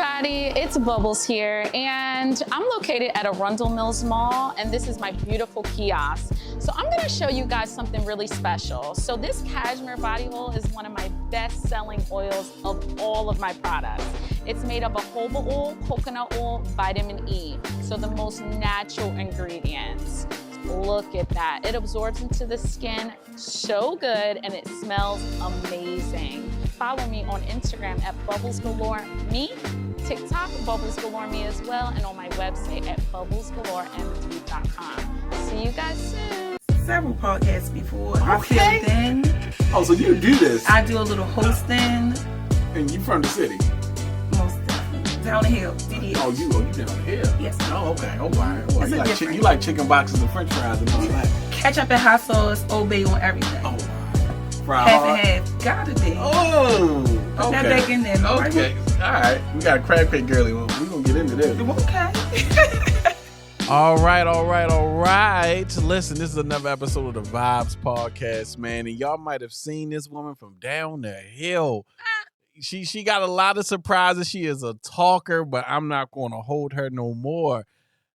everybody, it's Bubbles here, and I'm located at Arundel Mills Mall, and this is my beautiful kiosk. So I'm gonna show you guys something really special. So this cashmere body oil is one of my best-selling oils of all of my products. It's made up of jojoba oil, coconut oil, vitamin E, so the most natural ingredients. Look at that. It absorbs into the skin so good, and it smells amazing. Follow me on Instagram at Bubbles Galore Me, TikTok Bubbles Galore Me as well, and on my website at bubblesgaloremd.com. See you guys soon. Several podcasts before. Okay. I feel then. Oh, so you do this? I do a little hosting. And you from the city? Most definitely. Down the hill. DDH. Oh, you down the hill? Yes. Oh, okay. Oh, all right. Well, It's you like chicken boxes and French fries and all that. Ketchup and hot sauce, Old Bay on everything. Oh, fried half hard. and half. Gotta be. Oh, Put okay. that back in there. Okay. All right. We got a crab cake girly. Well, we're going to get into this. Okay. All right. Listen, this is another episode of the Vibes Podcast, man. And y'all might have seen this woman from down the hill. She got a lot of surprises. She is a talker, but I'm not going to hold her no more.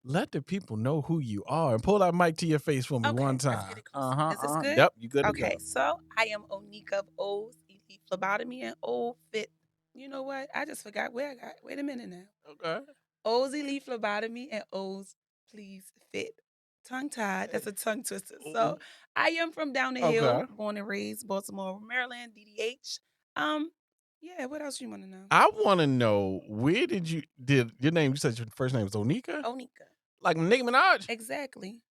Let the people know who you are. And pull that mic to your face for me one time. Let's get it close. Is this good? Yep, you good to Okay, go. so I am Onika of O's Elite Phlebotomy and O Fit. You know what? I just forgot where I got. Wait a minute now. Okay. O's Elite Phlebotomy and O's Please Fit. Tongue tied. That's a tongue twister. So I am from down the hill, born and raised Baltimore, Maryland, DDH. Yeah. What else you want to know? I want to know, where did your name, you said your first name was Onika? Onika. Like Nicki Minaj? Exactly.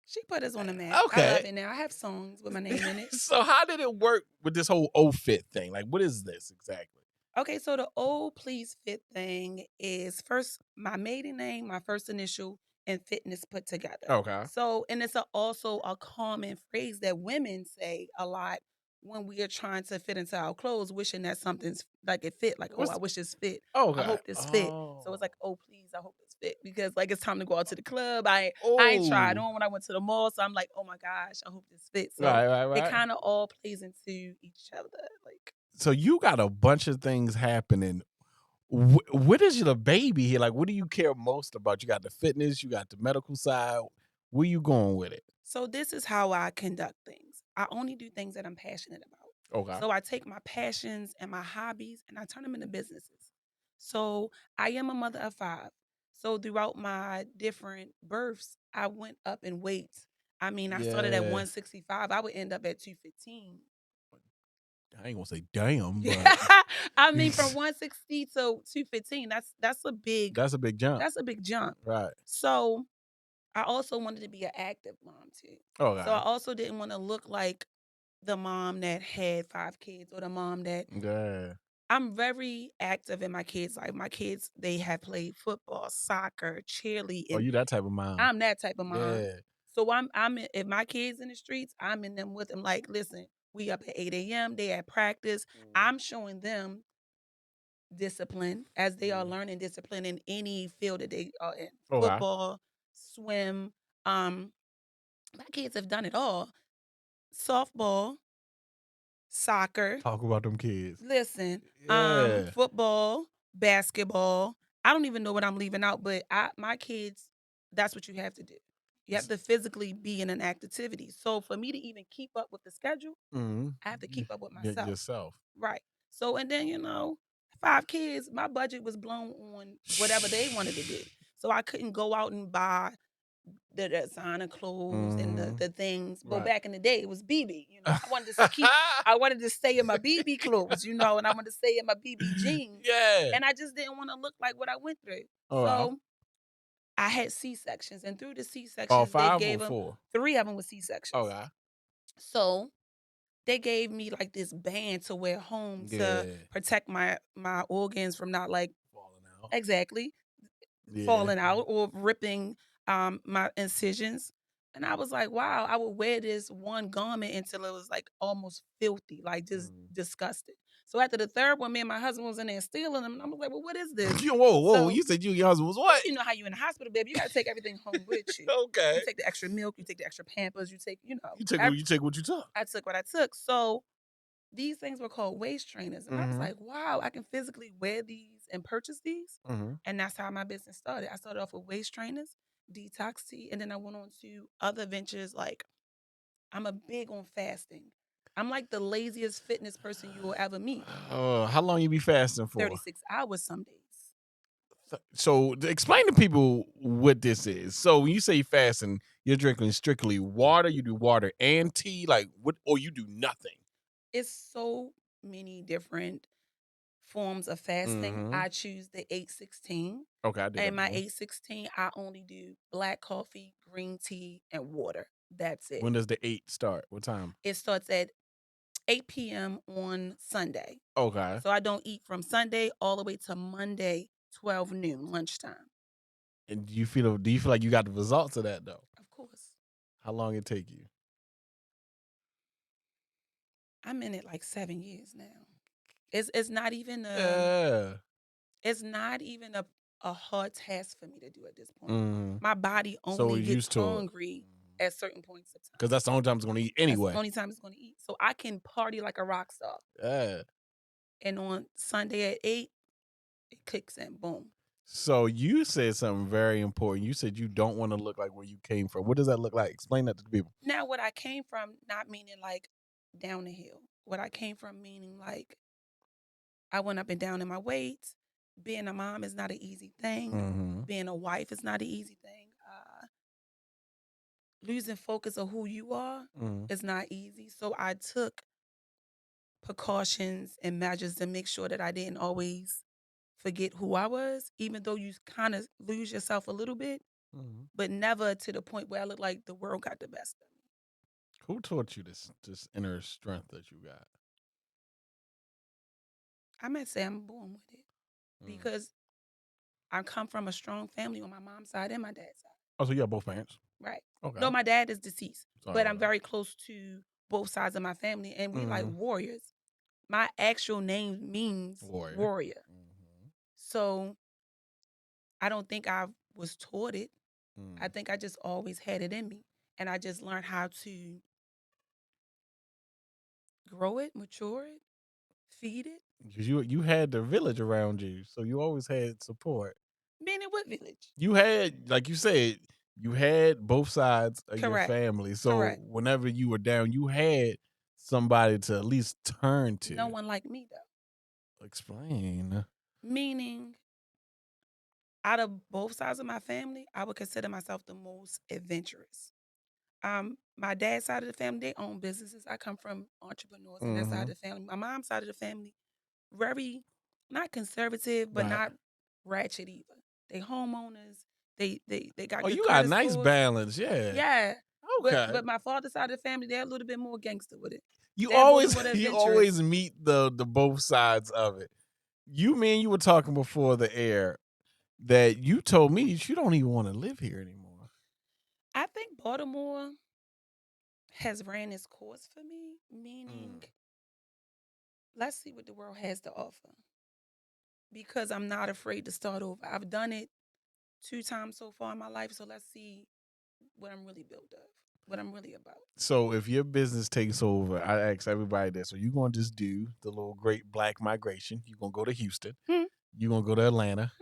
She put us on the map. Okay. I love it now. I have songs with my name in it. So how did it work with this whole O-Fit thing? Like, what is this exactly? Okay, so the O Please Fit thing is first my maiden name, my first initial, and fitness put together. Okay. So, and it's also a common phrase that women say a lot when we are trying to fit into our clothes, wishing that something's like it fit. Like, I wish this fit. Oh, I hope this fit. So it's like, oh, please, I hope this fit. Because like it's time to go out to the club. I ain't tried on when I went to the mall. So I'm like, oh my gosh, I hope this fits. So Right. it kind of all plays into each other. Like, So you got a bunch of things happening. What is the baby here? Like, what do you care most about? You got the fitness, you got the medical side. Where you going with it? so this is how I conduct things. I only do things that I'm passionate about. Okay. So I take my passions and my hobbies and I turn them into businesses. So I am a mother of 5. So throughout my different births, I went up in weight. I mean, I started at 165. I would end up at 215. I ain't gonna say damn, but I mean, from 160 to 215, that's a big that's a big jump. That's a big jump. Right. So I also wanted to be an active mom too. Okay. So I also didn't want to look like the mom that had 5 kids or the mom that Yeah. I'm very active in my kids' life. My kids, they have played football, soccer, cheerleading. Oh, you that type of mom. I'm that type of mom. Yeah. So if my kids in the streets, I'm in them with them. Like, listen, we up at 8 a.m. They at practice. I'm showing them discipline as they are learning discipline in any field that they are in. Okay. Football, swim. My kids have done it all. Softball, soccer. Talk about them kids. Listen, Yeah. football, basketball. I don't even know what I'm leaving out, but my kids, that's what you have to do. You have to physically be in an activity. So for me to even keep up with the schedule, I have to keep up with myself. Yourself. Right. So, and then, 5 kids, my budget was blown on whatever they wanted to do. So I couldn't go out and buy the designer clothes and the things. But back in the day, it was BB. I wanted to stay in my BB clothes, and I wanted to stay in my BB jeans. Yeah. And I just didn't want to look like what I went through. Oh, so wow. I had C-sections. And through the C-sections, Oh, they 5 gave or them 4? 3 of them with C-sections. Okay. So they gave me like this band to wear home to protect my organs from not like falling out. Exactly. Yeah. Falling out or ripping my incisions. And I was like, wow, I would wear this one garment until it was like almost filthy, like just disgusted. So after the 3rd one, me and my husband was in there stealing them. And I was like, well, what is this? Whoa. So, You said you and your husband was what? You know how you in the hospital, baby. You got to take everything home with you. Okay. You take the extra milk. You take the extra Pampers. You take, You take what you took. I took what I took. So these things were called waist trainers. And I was like, wow, I can physically wear these and purchase these. Mm-hmm. And that's how my business started. I started off with waist trainers, detox tea, and then I went on to other ventures. Like, I'm a big on fasting. I'm like the laziest fitness person you will ever meet. How long you be fasting for? 36 hours some days. So explain to people what this is. So when you say fasting, you're drinking strictly water. You do water and tea, like what? Or you do nothing. It's so many different forms of fasting. Mhm. I choose the 8-16. Okay, I did. And that my before. 8-16, I only do black coffee, green tea, and water. That's it. When does the 8 start? What time? It starts at 8 p.m. on Sunday. Okay. So I don't eat from Sunday all the way to Monday, 12 noon, lunchtime. And do you feel like you got the results of that though? Of course. How long it take you? I'm in it like 7 years now. It's not even it's not even a hard task for me to do at this point. Mhm. My body So only it's gets used to it. hungry at certain points of time. Because that's the only time it's gonna eat That's anyway. the only time it's going to eat. So I can party like a rock star. Yeah. And on Sunday at 8, it kicks in. Boom. So you said something very important. You said you don't want to look like where you came from. What does that look like? Explain that to the people. Now, what I came from, not meaning like down the hill. What I came from, meaning like I went up and down in my weight. Being a mom is not an easy thing. Mm-hmm. Being a wife is not an easy thing. Losing focus of who you are is not easy. So I took precautions and measures to make sure that I didn't always forget who I was, even though you kind of lose yourself a little bit, but never to the point where I look like the world got the best of me. Who taught you this inner strength that you got? I might say I'm born with it because I come from a strong family on my mom's side and my dad's side. Oh, so you have both parents? Right. Okay. No, my dad is deceased, Sorry but about I'm that. very close to both sides of my family, and we like warriors. My actual name means warrior. So I don't think I was taught it. I think I just always had it in me, and I just learned how to grow it, mature it, feed it. Because you had the village around you, so you always had support. Being in what village? You had, like you said, you had both sides of your Correct. family. So Correct. whenever you were down, you had somebody to at least turn to. No one like me though. Explain. Meaning, out of both sides of my family, I would consider myself the most adventurous. My dad's side of the family, they own businesses. I come from entrepreneurs on that side of the family. My mom's side of the family, very not conservative, but not ratchet either. They homeowners. They got. Oh, good you got a credit nice scores. balance, yeah. Yeah. Okay. But my father's side of the family, they're a little bit more gangster with it. You They're a little always more you adventurous. always meet the both sides of it. You were talking before the air that you told me you don't even want to live here anymore. I think Baltimore has ran its course for me, meaning let's see what the world has to offer. Because I'm not afraid to start over. I've done it 2 times so far in my life, so let's see what I'm really built of, what I'm really about. So if your business takes over, I ask everybody that. So you're going to just do the little great black migration. You're going to go to Houston. You're going to go to Atlanta.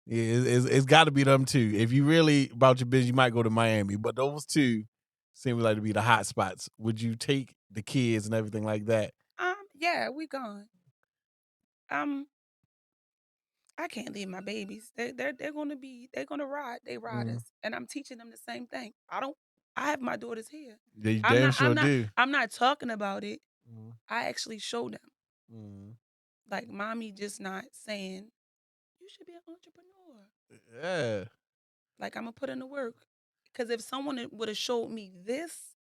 It's got to be them two. If you really about your business, you might go to Miami. But those two seem like to be the hot spots. Would you take the kids and everything like that? Yeah, we gone. I can't leave my babies. They're gonna ride. They ride us, and I'm teaching them the same thing. I have my daughters here. They damn sure do. I'm not talking about it. I actually show them. Like, mommy just not saying you should be an entrepreneur. Yeah. Like, I'm gonna put in the work. Because if someone would have showed me this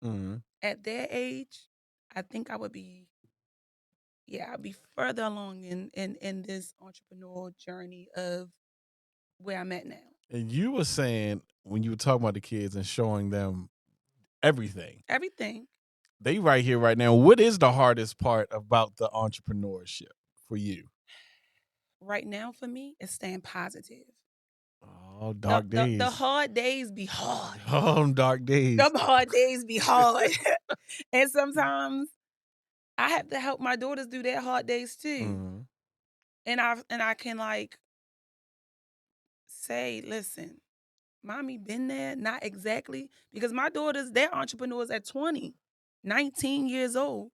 at their age, I think I would be. Yeah, I'll be further along in this entrepreneurial journey of where I'm at now. And you were saying when you were talking about the kids and showing them everything. Everything. They right here, right now. What is the hardest part about the entrepreneurship for you? Right now for me, it's staying positive. Oh, dark days. The hard days be hard. Oh, dark days. Them hard days be hard. And sometimes I have to help my daughters do their hard days too. And I can like say, listen, mommy been there, not exactly, because my daughters, they're entrepreneurs at 20, 19 years old.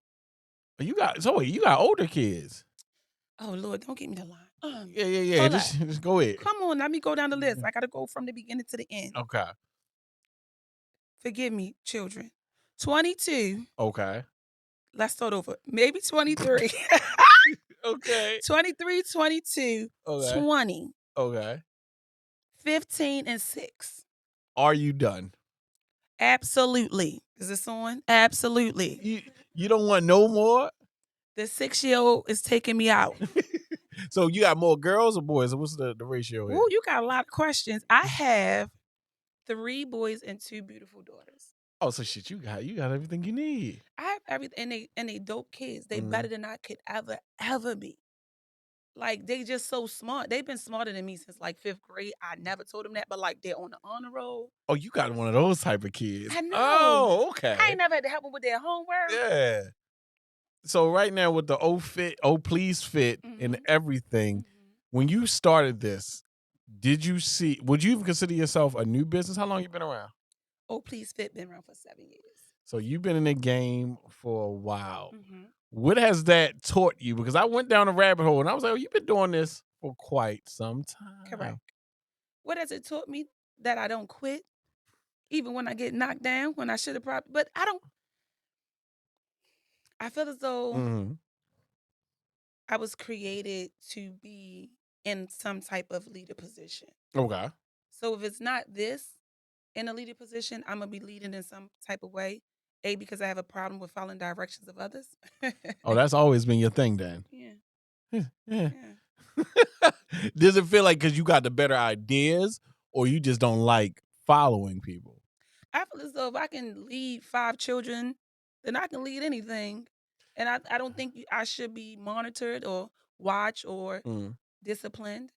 You got older kids. Oh Lord, don't get me the line. Yeah. Hold Just go ahead. Come on, let me go down the list. I gotta go from the beginning to the end. Okay. Forgive me, children. 22. Okay. Let's start over. Maybe 23. Okay. 23, 22, Okay. 20, Okay. 15, and 6. Are you done? Absolutely. Is this on? Absolutely. You don't want no more? The 6-year-old is taking me out. So you got more girls or boys? What's the ratio here? Ooh, you got a lot of questions. I have 3 boys and 2 beautiful daughters. Oh, so shit, you got everything you need. I have everything, and they dope kids. They better than I could ever be. Like, they just so smart. They've been smarter than me since like 5th grade. I never told them that, but like they're on the honor roll. Oh, you got one of those type of kids. I know. Oh, okay. I ain't never had to help them with their homework. Yeah. So right now with the Please fit and everything, when you started this, would you even consider yourself a new business? How long you been around? Oh, Please Fit been around for 7 years. So you've been in the game for a while. What has that taught you? Because I went down a rabbit hole and I was like, oh, you've been doing this for quite some time. Correct. What has it taught me? That I don't quit, even when I get knocked down, when I should have probably, but I don't. I feel as though I was created to be in some type of leader position. Okay. So if it's not this in a leader position, I'm going to be leading in some type of way. A, because I have a problem with following directions of others. Oh, that's always been your thing then. Yeah. Does it feel like because you got the better ideas or you just don't like following people? I feel as though if I can lead 5 children, then I can lead anything. And I don't think I should be monitored or watched or disciplined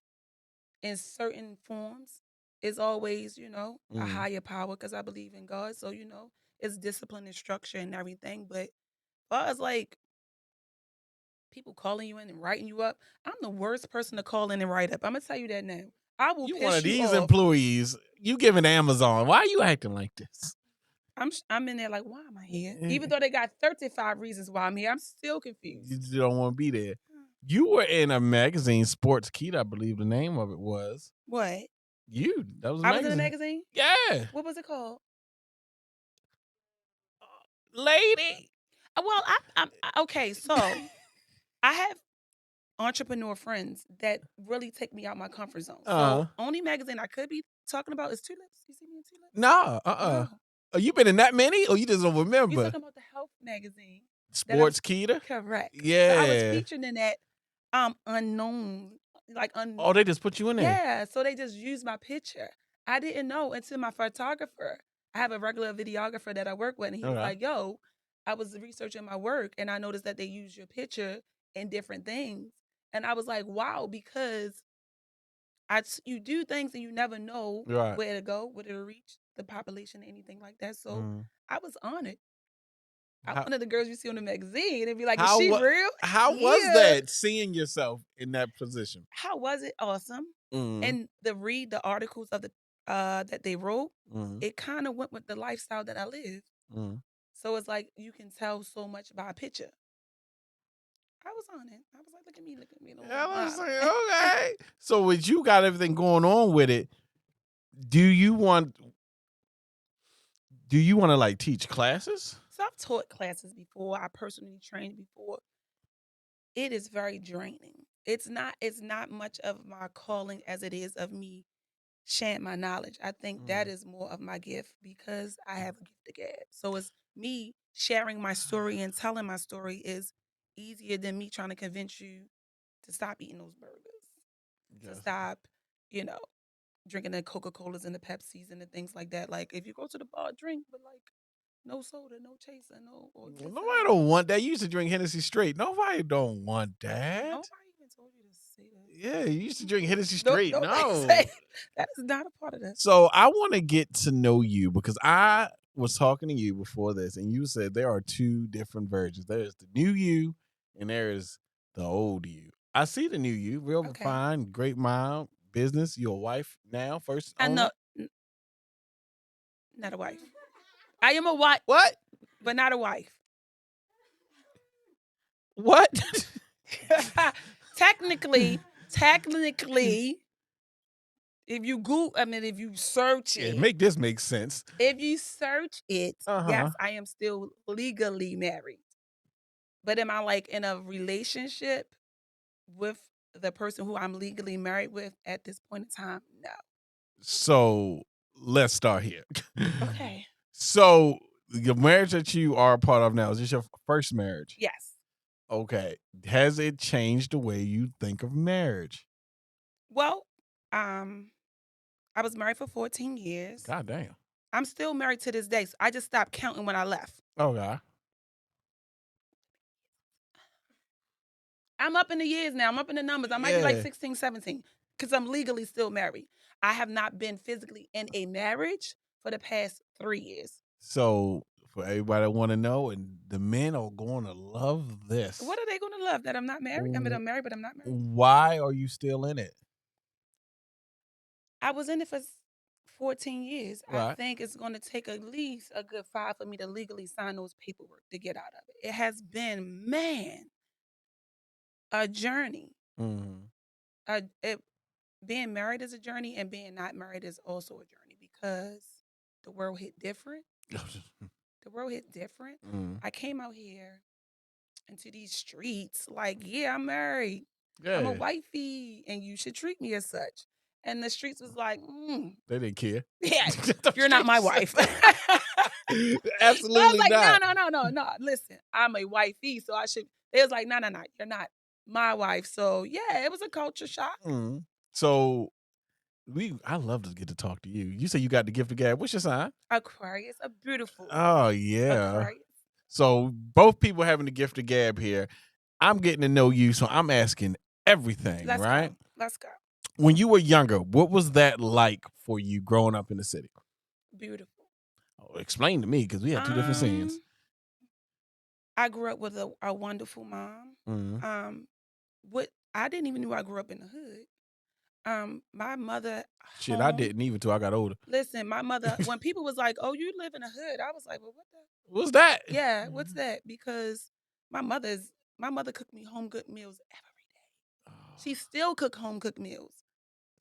in certain forms. It's always, a higher power because I believe in God. So, it's discipline and structure and everything. But as far as like people calling you in and writing you up, I'm the worst person to call in and write up. I'm going to tell you that now. I will piss you off. One of these employees, you giving Amazon. Why are you acting like this? I'm in there like, why am I here? Even though they got 35 reasons why I'm here, I'm still confused. You don't want to be there. You were in a magazine, Sports Key, I believe the name of it was. What? That was a magazine. I was in a magazine? Yeah. What was it called? Lady. Well, I'm okay, so I have entrepreneur friends that really take me out my comfort zone. So only magazine I could be talking about is Tulips. You see me in Tulips? No, No. Oh, you been in that many? Or you just don't remember? You talking about the health magazine. Sports Keita? Correct. Yeah. So I was featured in that unknown, Oh, they just put you in there? Yeah, so they just used my picture. I didn't know until my photographer. I have a regular videographer that I work with, and he was like, yo, I was researching my work, and I noticed that they use your picture in different things. And I was like, wow, because you do things and you never know where to go, where to reach the population, anything like that. So I was honored. I'm one of the girls you see on the magazine and be like, is she real? How was that, seeing yourself in that position? How was it? Awesome. And read the articles of the that they wrote, it kind of went with the lifestyle that I live. So it's like you can tell so much by a picture. I was on it. I was like, look at me. I was like, okay. So with you got everything going on with it, do you want to like teach classes? So I've taught classes before. I personally trained before. It is very draining. It's not much of my calling as it is of me sharing my knowledge. I think that is more of my gift because I have a gift to give. So it's me sharing my story and telling my story is easier than me trying to convince you to stop eating those burgers, to stop, drinking the Coca-Colas and the Pepsis and the things like that. Like if you go to the bar, drink, but like no soda, no chaser, no. Nobody don't want that. You used to drink Hennessy straight. Nobody don't want that. Nobody even told you to say that. Yeah, you used to drink Hennessy straight. No. That is not a part of that. So I want to get to know you because I was talking to you before this and you said there are 2 different versions. There's the new you and there is the old you. I see the new you, real fine, great mom, business. You're a wife now, first I owner? know, not a wife. I am a wife, What? but not a wife. What? Technically, if you search Yeah, it, make this make sense. if you search it, Uh-huh. yes, I am still legally married. But am I like in a relationship with the person who I'm legally married with at this point in time? No. So let's start here. Okay. So the marriage that you are a part of now, is this your first marriage? Yes. Okay. Has it changed the way you think of marriage? Well, I was married for 14 years. God damn. I'm still married to this day. So I just stopped counting when I left. Okay. I'm up in the years now. I'm up in the numbers. I might be like Yeah. 16, 17 because I'm legally still married. I have not been physically in a marriage for the past 3 years. So for everybody that want to know, and the men are going to love this. What are they going to love? That I'm not married? I mean, I'm married, but I'm not married. Why are you still in it? I was in it for 14 years. I Right. think it's going to take at least a good 5 for me to legally sign those paperwork to get out of it. It has been, man, a journey. Mm-hmm. Being married is a journey, and being not married is also a journey because the world hit different. The world hit different. Mm. I came out here into these streets like, yeah, I'm married. Yeah. I'm a wifey, and you should treat me as such. And the streets was like, They didn't care. yeah, you're not my wife. Absolutely I was like, not. no. Listen, I'm a wifey, so I should. They was like, no, you're not my wife. So yeah, it was a culture shock. Mm. So I love to get to talk to you. You say you got the gift of gab. What's your sign? Aquarius, a beautiful. Oh yeah. Aquarius. So both people having the gift of gab here. I'm getting to know you, so I'm asking everything, right? Let's go. When you were younger, what was that like for you growing up in the city? Beautiful. Oh, explain to me, because we have two different scenes. I grew up with a wonderful mom. Mm-hmm. I didn't even know I grew up in the hood. My mother. Shit, I didn't even till I got older. Listen, my mother. When people was like, "Oh, you live in a hood," I was like, "Well, what the? What's that?" Yeah, what's that? Because my mother cooked me home cooked meals every day. She still cook home cooked meals.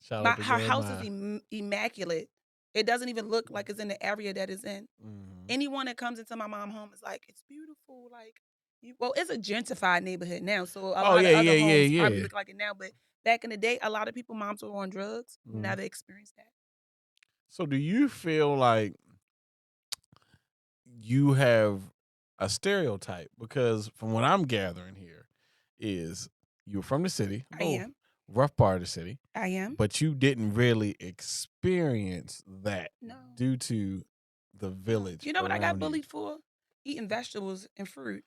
Her house is immaculate. It doesn't even look like it's in the area that it's in. Mm-hmm. Anyone that comes into my mom's home is like, it's beautiful. Like, it's a gentrified neighborhood now, so a lot of other homes probably look like it now. But back in the day, a lot of people, moms were on drugs. Mm-hmm. Never experienced that. So, do you feel like you have a stereotype? Because from what I'm gathering here, is you're from the city. I am. Rough part of the city. I am. But you didn't really experience that due to the village. You know what I got bullied for? Eating vegetables and fruit.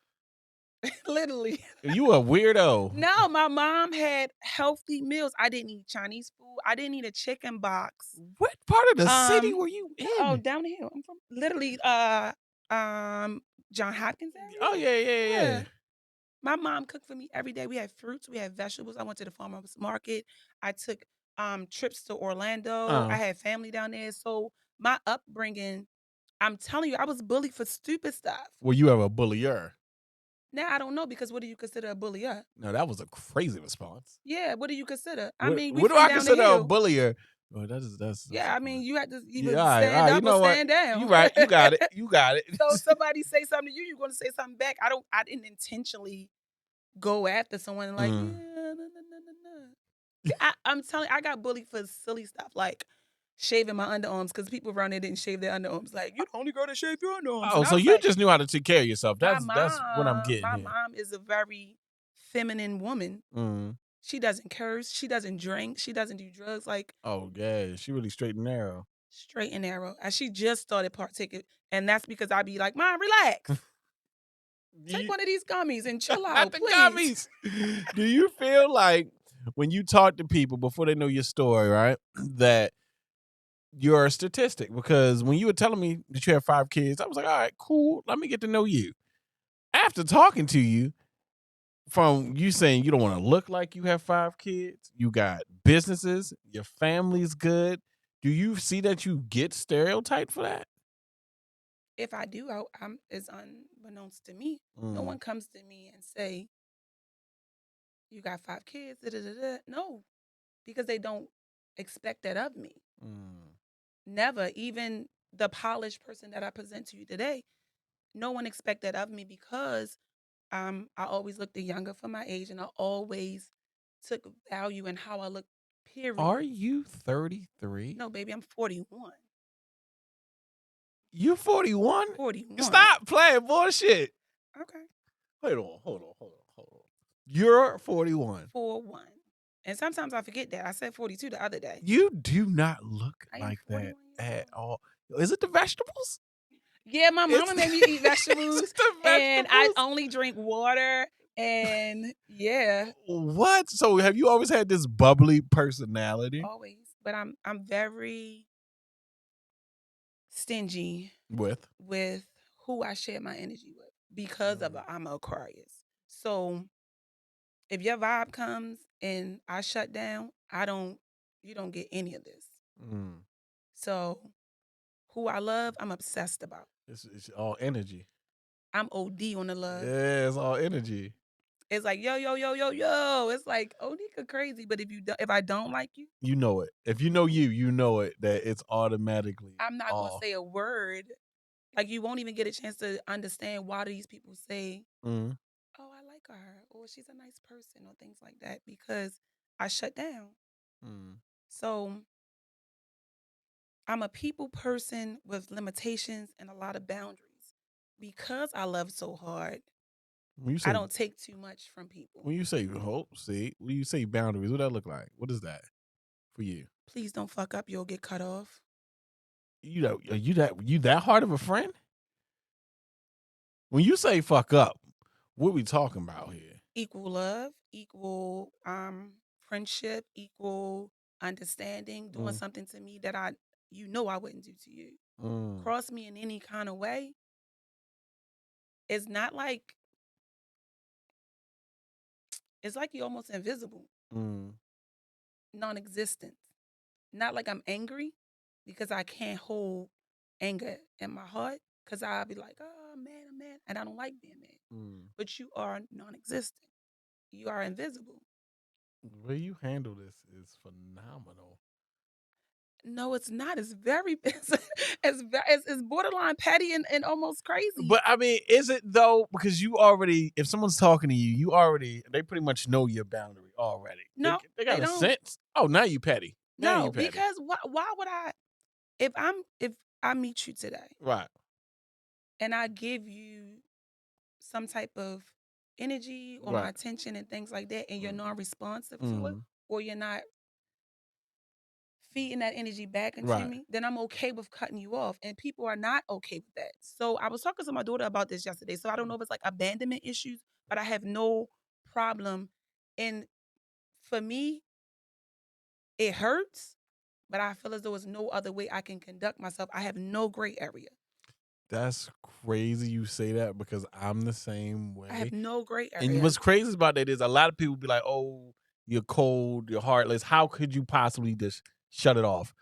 Literally. You a weirdo. No, my mom had healthy meals. I didn't eat Chinese food. I didn't eat a chicken box. What part of the city were you in? Oh, down the hill. I'm from literally John Hopkins area. Oh, yeah. My mom cooked for me every day. We had fruits, we had vegetables. I went to the farmer's market. I took trips to Orlando. I had family down there. So my upbringing, I'm telling you, I was bullied for stupid stuff. Well, you have a bullier. Now, I don't know, because what do you consider a bullier? No, that was a crazy response. Yeah, what do you consider? What do I consider a bullier? Well, that's yeah, I mean, you had to either stand up or stand down. You right. You got it. So somebody say something to you, you're going to say something back. I didn't intentionally go after someone like, no. I'm telling you, I got bullied for silly stuff like shaving my underarms, because people around there didn't shave their underarms. Like, you're the only girl to shave your underarms. Oh, so you just knew how to take care of yourself. That's what I'm getting. My mom is a very feminine woman. Mm-hmm. She doesn't curse. She doesn't drink. She doesn't do drugs. Like, oh yeah, she really straight and narrow. Straight and narrow. And she just started partaking, and that's because I be like, Mom, relax. Take one of these gummies and chill out, please. Gummies. Do you feel like when you talk to people before they know your story, right, that you're a statistic? Because when you were telling me that you have 5 kids, I was like, all right, cool. Let me get to know you. After talking to you, from you saying you don't want to look like you have 5 kids, you got businesses, your family's good. Do you see that you get stereotyped for that? If I do, it's unbeknownst to me. No Mm. one comes to me and say, "You got 5 kids." Da, da, da, da. No, because they don't expect that of me. Mm. Never. Even the polished person that I present to you today, no one expect that of me because I always looked the younger for my age, and I always took value in how I look. Period. Are you 33? No, baby, I'm 41. You 41? 41. Stop playing bullshit. Okay. Hold on. You're 41. 41. And sometimes I forget that. I said 42 the other day. You do not look I am like 41 that years at all. Is it the vegetables? Yeah, my mama It's- made me eat vegetables, It's the and I vegetables? only drink water. And yeah, What? So have you always had this bubbly personality? always. But I'm very stingy With? with who I share my energy with because of I'm an Aquarius. So if your vibe comes and I shut down, you don't get any of this. Mm. So who I love, I'm obsessed about. It's all energy. I'm OD on the love. Yeah, it's all energy. It's like yo yo yo yo yo. It's like Onika crazy, but if I don't like you, You know it. If you know you know it that it's automatically. I'm not gonna off. say a word. Like you won't even get a chance to understand why these people say, Mm. "Oh, I like her," or "She's a nice person," or things like that because I shut down. Mm. So I'm a people person with limitations and a lot of boundaries. Because I love so hard, When you I say don't take too much from people. when you say hope, see, when you say boundaries, what that look like? What is that for you? Please don't fuck up, you'll get cut off. Are you that hard of a friend? When you say fuck up, what we talking about here? Equal love, equal friendship, equal understanding, doing something to me that I wouldn't do to you. Mm. Cross me in any kind of way. It's not like it's like you're almost invisible, Mm. non-existent. Not like I'm angry because I can't hold anger in my heart because I'll be like, oh, I'm mad, and I don't like being mad. Mm. But you are non-existent. You are invisible. The way you handle this is phenomenal. No, it's not. It's very, it's borderline petty and almost crazy. But I mean, is it though? Because you already, if someone's talking to you, they pretty much know your boundary already. No, they got they a don't. sense. Oh, now you petty. Now No, you petty. because why would I? If I meet you today Right. and I give you some type of energy or my Right. attention and things like that, and you're non-responsive to it, Mhm. or you're not feeding that energy back into Right. me, then I'm okay with cutting you off. And people are not okay with that. So I was talking to my daughter about this yesterday. So I don't know if it's like abandonment issues, but I have no problem. And for me, it hurts, but I feel as though there's no other way I can conduct myself. I have no gray area. That's crazy you say that because I'm the same way. I have no gray And area. what's crazy about that is a lot of people be like, "Oh, you're cold, you're heartless. How could you possibly just shut it off?"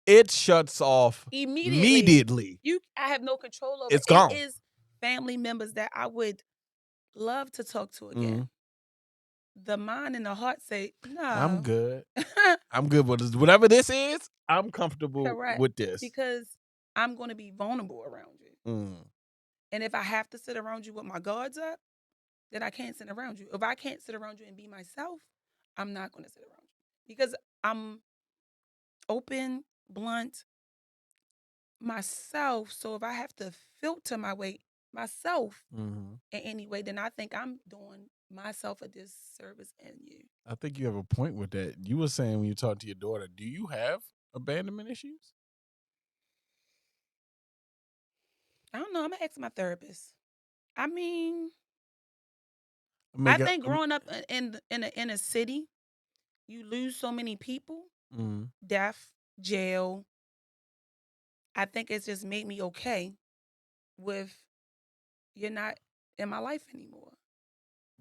It shuts off immediately. I have no control over It's gone. It is family members that I would love to talk to again. The mind and the heart say, no. I'm good. I'm good with this. Whatever this is, I'm comfortable Correct. with this. Because I'm going to be vulnerable around you. And if I have to sit around you with my guards up, then I can't sit around you. If I can't sit around you and be myself, I'm not going to sit around you. Because I'm open, blunt, myself. So if I have to filter my way myself in any way, then I think I'm doing myself a disservice and you. I think you have a point with that. You were saying when you talk to your daughter, do you have abandonment issues? I don't know. I'm gonna ask my therapist. I mean, I think growing up in a city, you lose so many people, death, jail. I think it's just made me okay with you're not in my life anymore.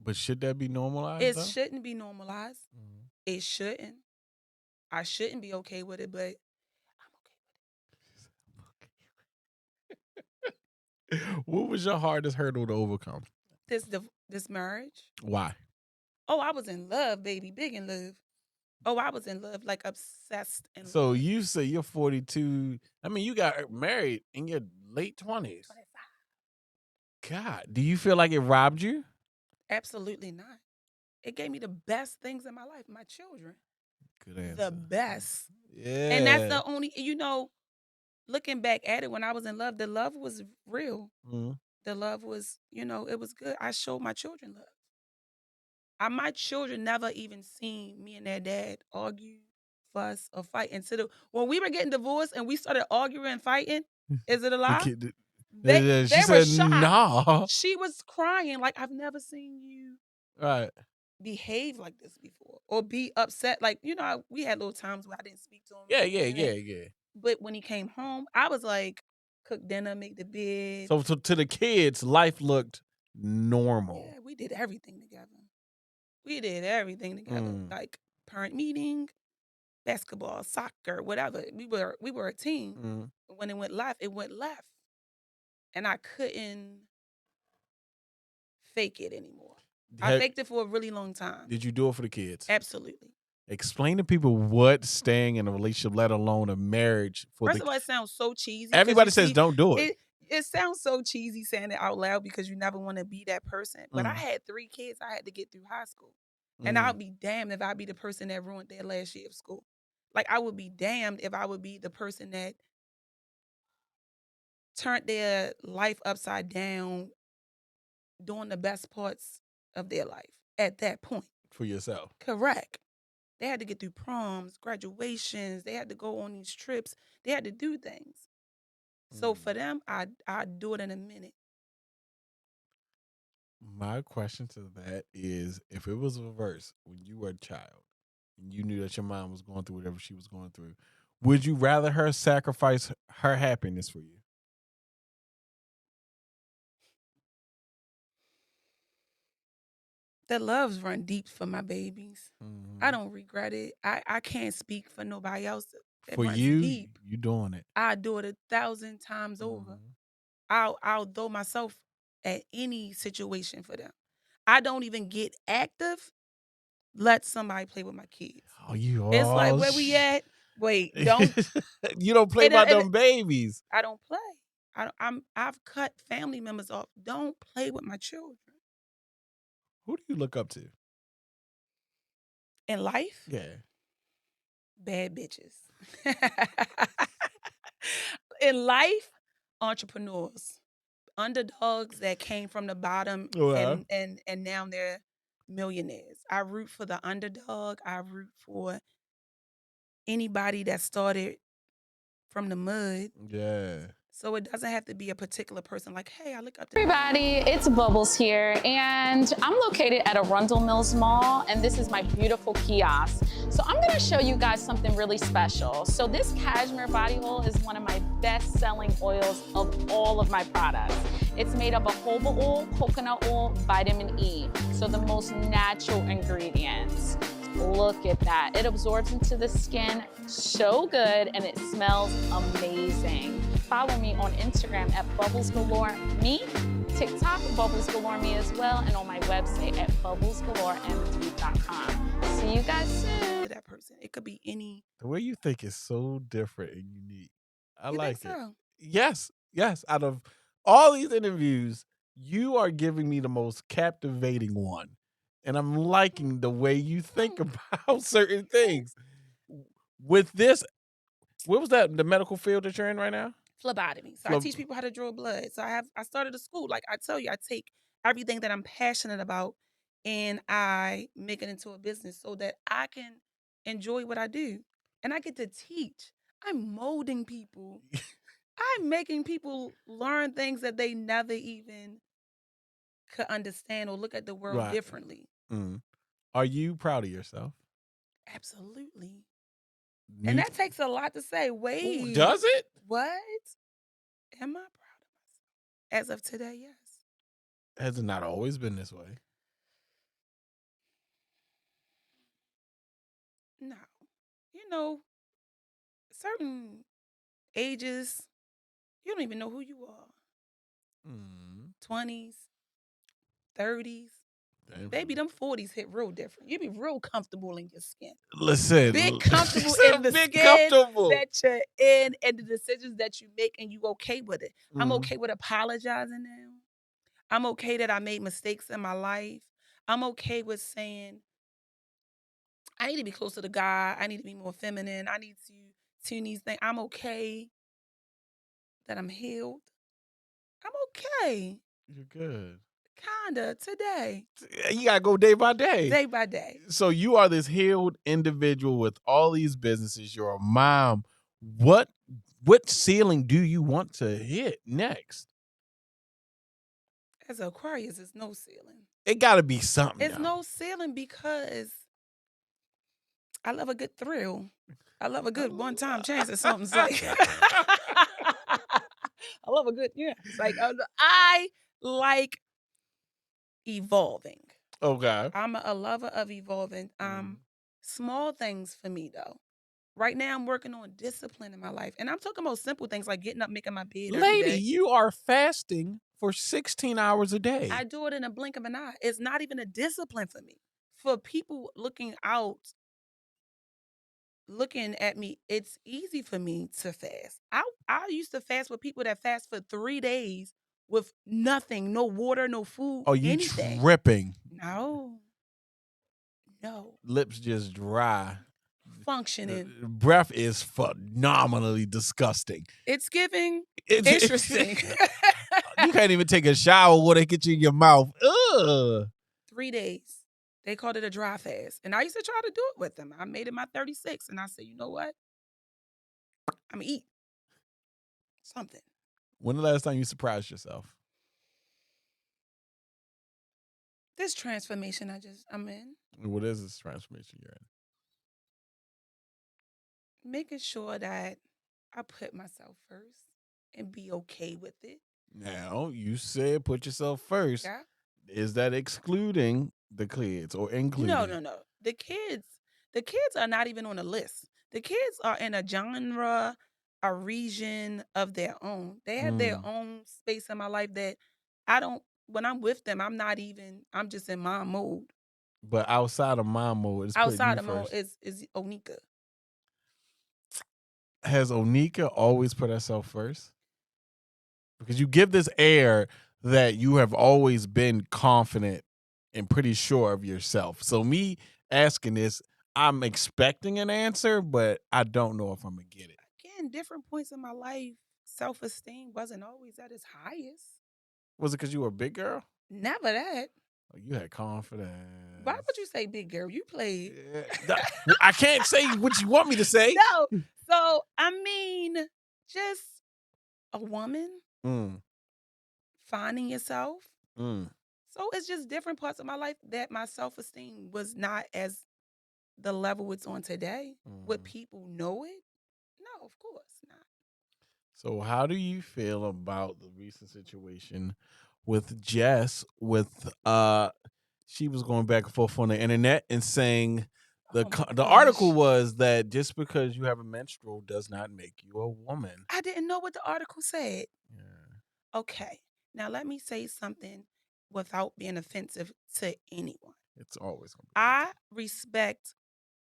But should that be normalized? It though? shouldn't be normalized. Mhm. It shouldn't. I shouldn't be okay with it, but I'm okay. What was your hardest hurdle to overcome? This marriage. Why? Oh, I was in love, baby, big in love. Oh, I was in love, like obsessed in So love. you say you're 42. I mean, you got married in your late 20s. 25. God, do you feel like it robbed you? Absolutely not. It gave me the best things in my life, my children. Good answer. The best. Yeah. And that's the only, looking back at it, when I was in love, the love was real. Mhm. The love was, it was good. I showed my children love. My children never even seen me and their dad argue, fuss, or fight until when we were getting divorced and we started arguing and fighting. Is it a The lie? kid- They she were said, shocked. "Nah." She was crying like, I've never seen you Right. behave like this before or be upset. Like, we had little times where I didn't speak to him. Yeah. But when he came home, I was like, cook dinner, make the bed. So to the kids, life looked normal. Yeah, we did everything together. Like parent meeting, basketball, soccer, whatever. We were a team. Mhm. When it went left, it went left. And I couldn't fake it anymore. I Have- faked it for a really long time. Did you do it for the kids? Absolutely. Explain to people what staying in a relationship, let alone a marriage, for First of all, it sounds so cheesy. 'cause everybody you says see, don't do it. It sounds so cheesy saying it out loud because you never want to be that person. But I Mm. had 3 kids I had to get through high school. And I'll be damned if I be the person that ruined their last year of school. Like, I would be damned if I would be the person that turned their life upside down during the best parts of their life at that point. For yourself. Correct. They had to get through proms, graduations. They had to go on these trips. They had to do things. So for them, I'd do it in a minute. My question to that is, if it was reversed when you were a child and you knew that your mom was going through whatever she was going through, would you rather her sacrifice her happiness for you? The loves run deep for my babies. Mhm. I don't regret it. I can't speak for nobody else. It For runs you, deep. you doing it. I do it 1,000 times over. Mhm. I'll throw myself at any situation for them. I don't even get active. Let somebody play with my kids. Oh, you It's like, all where we at? Wait, don't. You don't play by them babies. I don't play. I've cut family members off. Don't play with my children. Who do you look up to? In life, Yeah. bad bitches. In life, entrepreneurs, underdogs that came from the bottom Well. and now they're millionaires. I root for the underdog. I root for anybody that started from the mud. Yeah. So it doesn't have to be a particular person like, hey, I look up to Everybody, it's Bubbles here, and I'm located at Arundel Mills Mall, and this is my beautiful kiosk. So I'm gonna show you guys something really special. So this cashmere body oil is one of my best-selling oils of all of my products. It's made up of jojoba oil, coconut oil, vitamin E, so the most natural ingredients. Look at that. It absorbs into the skin so good, and it smells amazing. Follow me on Instagram at Bubbles Galore Me, TikTok Bubbles Galore Me as well, and on my website at bubblesgalorem3.com. See you guys soon. that person. It could be any. The way you think is so different and unique. I You like think so? Yes. Out of all these interviews, you are giving me the most captivating one. And I'm liking the way you think about certain things. With this, what was that, the medical field that you're in right now? Phlebotomy. So I teach people how to draw blood. So I started a school. Like I tell you, I take everything that I'm passionate about and I make it into a business so that I can enjoy what I do. And I get to teach. I'm molding people. I'm making people learn things that they never even could understand or look at the world differently. Mm. Are you proud of yourself? Absolutely. And that takes a lot to say. Wait. Does it? What? Am I proud of myself? As of today, yes. Has it not always been this way? certain ages, you don't even know who you are. 20s, 30s. Baby, them 40s hit real different. You be real comfortable in your skin. Listen. Big comfortable in the big skin comfortable. that you're in and the decisions that you make, and you okay with it. I'm Mhm. okay with apologizing now. I'm okay that I made mistakes in my life. I'm okay with saying, I need to be closer to God. I need to be more feminine. I need to tune these things. I'm okay that I'm healed. I'm okay. You're good. Kinda today. You gotta go day by day. Day by day. So you are this healed individual with all these businesses. You're a mom. What ceiling do you want to hit next? As an Aquarius, there's no ceiling. It gotta be something. It's no ceiling because I love a good thrill. I love a good one-time chance at something. Like I love a good, it's like I like evolving. Okay. I'm a lover of evolving. Small things for me though. Right now I'm working on discipline in my life. And I'm talking about simple things like getting up, making my bed every Lady, day. you are fasting for 16 hours a day. I do it in a blink of an eye. It's not even a discipline for me. For people looking at me, it's easy for me to fast. I used to fast with people that fast for 3 days with nothing, no water, no food, Oh, you anything. tripping. No. Lips just dry. Functioning. Breath is phenomenally disgusting. It's giving interesting. You can't even take a shower when they get you in your mouth. Ugh. 3 days. They called it a dry fast. And I used to try to do it with them. I made it my 36. And I said, you know what? I'm going to eat something. When the last time you surprised yourself? This transformation I'm in. What is this transformation you're in? Making sure that I put myself first and be okay with it. Now, you said put yourself first. Yeah. Is that excluding the kids or including? No. The kids are not even on the list. The kids are in a genre, a region of their own. They have their own space in my life that when I'm with them, I'm just in mom mode. But outside of mom mode, outside of mode is Onika. Has Onika always put herself first? Because you give this air that you have always been confident and pretty sure of yourself. So me asking this, I'm expecting an answer, but I don't know if I'm going to get it. Again, different points in my life, self-esteem wasn't always at its highest. Was it because you were a big girl? Never that. Oh, you had confidence. Why would you say big girl? You played. I can't say what you want me to say. No. So, I mean, just a woman finding yourself. So it's just different parts of my life that my self-esteem was not as the level it's on today. Would people know it? No, of course not. So how do you feel about the recent situation with Jess she was going back and forth on the internet and saying the article was that just because you have a menstrual does not make you a woman. I didn't know what the article said. Yeah. Okay. Now let me say something without being offensive to anyone. It's always going to be. I respect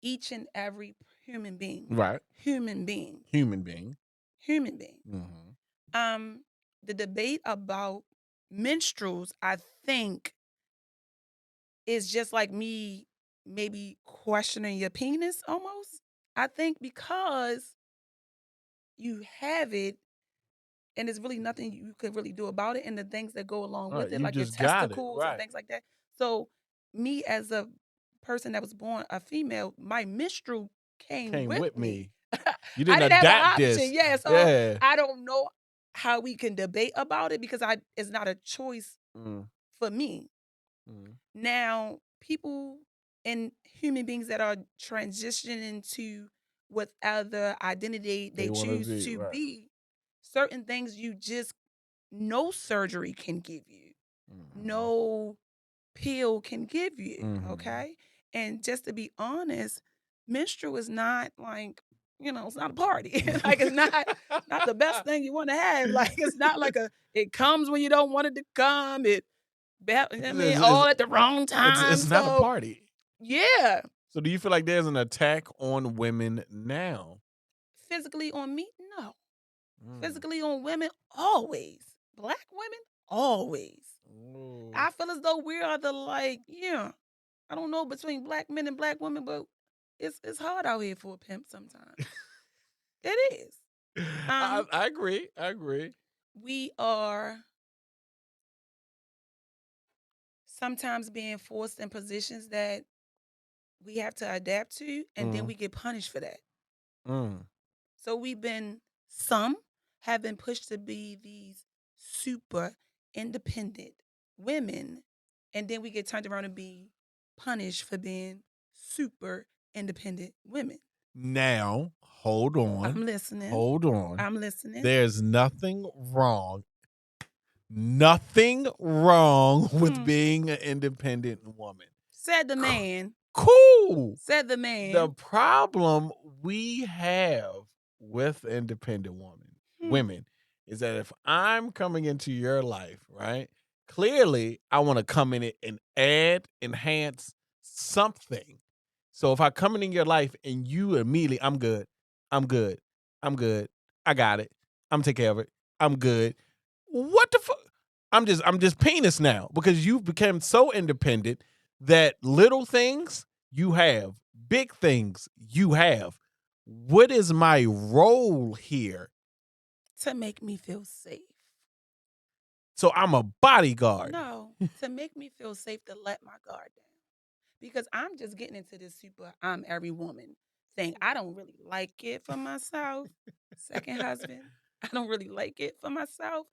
each and every human being. Right. Human being. Mm-hmm. The debate about menstruals, I think, is just like me maybe questioning your penis almost. I think because you have it and there's really nothing you could really do about it, and the things that go along with it, like your testicles and things like that. So me as a person that was born a female, my menstrual came with me. You didn't I didn't adapt have an option. this. Yeah, so I don't know how we can debate about it because it's not a choice for me. Now, people and human beings that are transitioning to whatever identity they choose to be, certain things no surgery can give you. No pill can give you, okay? And just to be honest, menstrual is not like, it's not a party. Like it's not the best thing you want to have. Like it's not like it comes when you don't want it to come. All at the wrong time. It's not a party. Yeah. So do you feel like there's an attack on women now? Physically on me? No. Physically on women? Always. Black women? Always. Ooh. I feel as though we are I don't know between black men and black women, but it's hard out here for a pimp sometimes. It is. I agree. We are sometimes being forced in positions that we have to adapt to, and then we get punished for that. So some have been pushed to be these super independent women, and then we get turned around and be punished for being super independent women. Now, hold on. I'm listening. Hold on. I'm listening. There's nothing wrong with being an independent woman. Said the man. Cool. Said the man. The problem we have with independent women is that if I'm coming into your life, right? Clearly, I want to come in it and enhance something. So if I come in your life and you immediately, I'm good, I got it, I'm taking care of it, I'm good. What the fuck? I'm just penis now because you've become so independent that little things you have, big things you have. What is my role here? To make me feel safe. So I'm a bodyguard. No, to make me feel safe, to let my guard down. Because I'm just getting into this super I'm every woman thing. I don't really like it for myself. Second husband. I don't really like it for myself.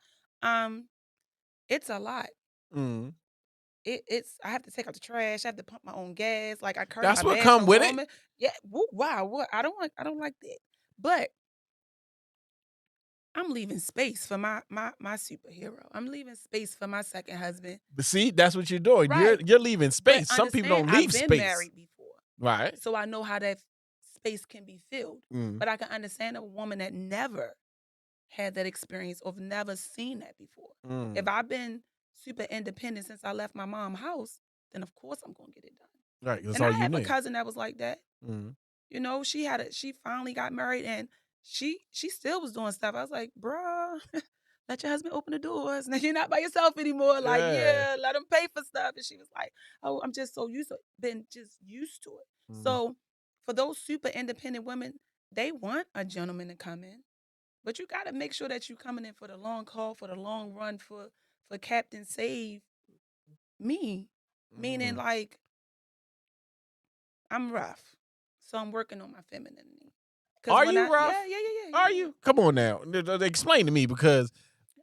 It's a lot. I have to take out the trash. I have to pump my own gas. Like I curse. That's what come with it. Yeah. Wow. What? I don't like that. But I'm leaving space for my superhero. I'm leaving space for my second husband. But see, that's what you're doing. Right. You're leaving space. Some people don't leave space. I've been married before. Right. So I know how that space can be filled. But I can understand a woman that never had that experience or never seen that before. If I've been super independent since I left my mom's house, then of course I'm going to get it done. Right. That's and all I you have need. A cousin that was like that. She finally got married and she still was doing stuff. I was like, bruh, let your husband open the doors. Now you're not by yourself anymore. Like, let him pay for stuff. And she was like, oh, I'm just so used to it. So for those super independent women, they want a gentleman to come in. But you got to make sure that you're coming in for the long haul, for the long run, for Captain Save me. Meaning like, I'm rough. So I'm working on my femininity. Are you rough? Yeah. Are you? Come on now. Explain to me because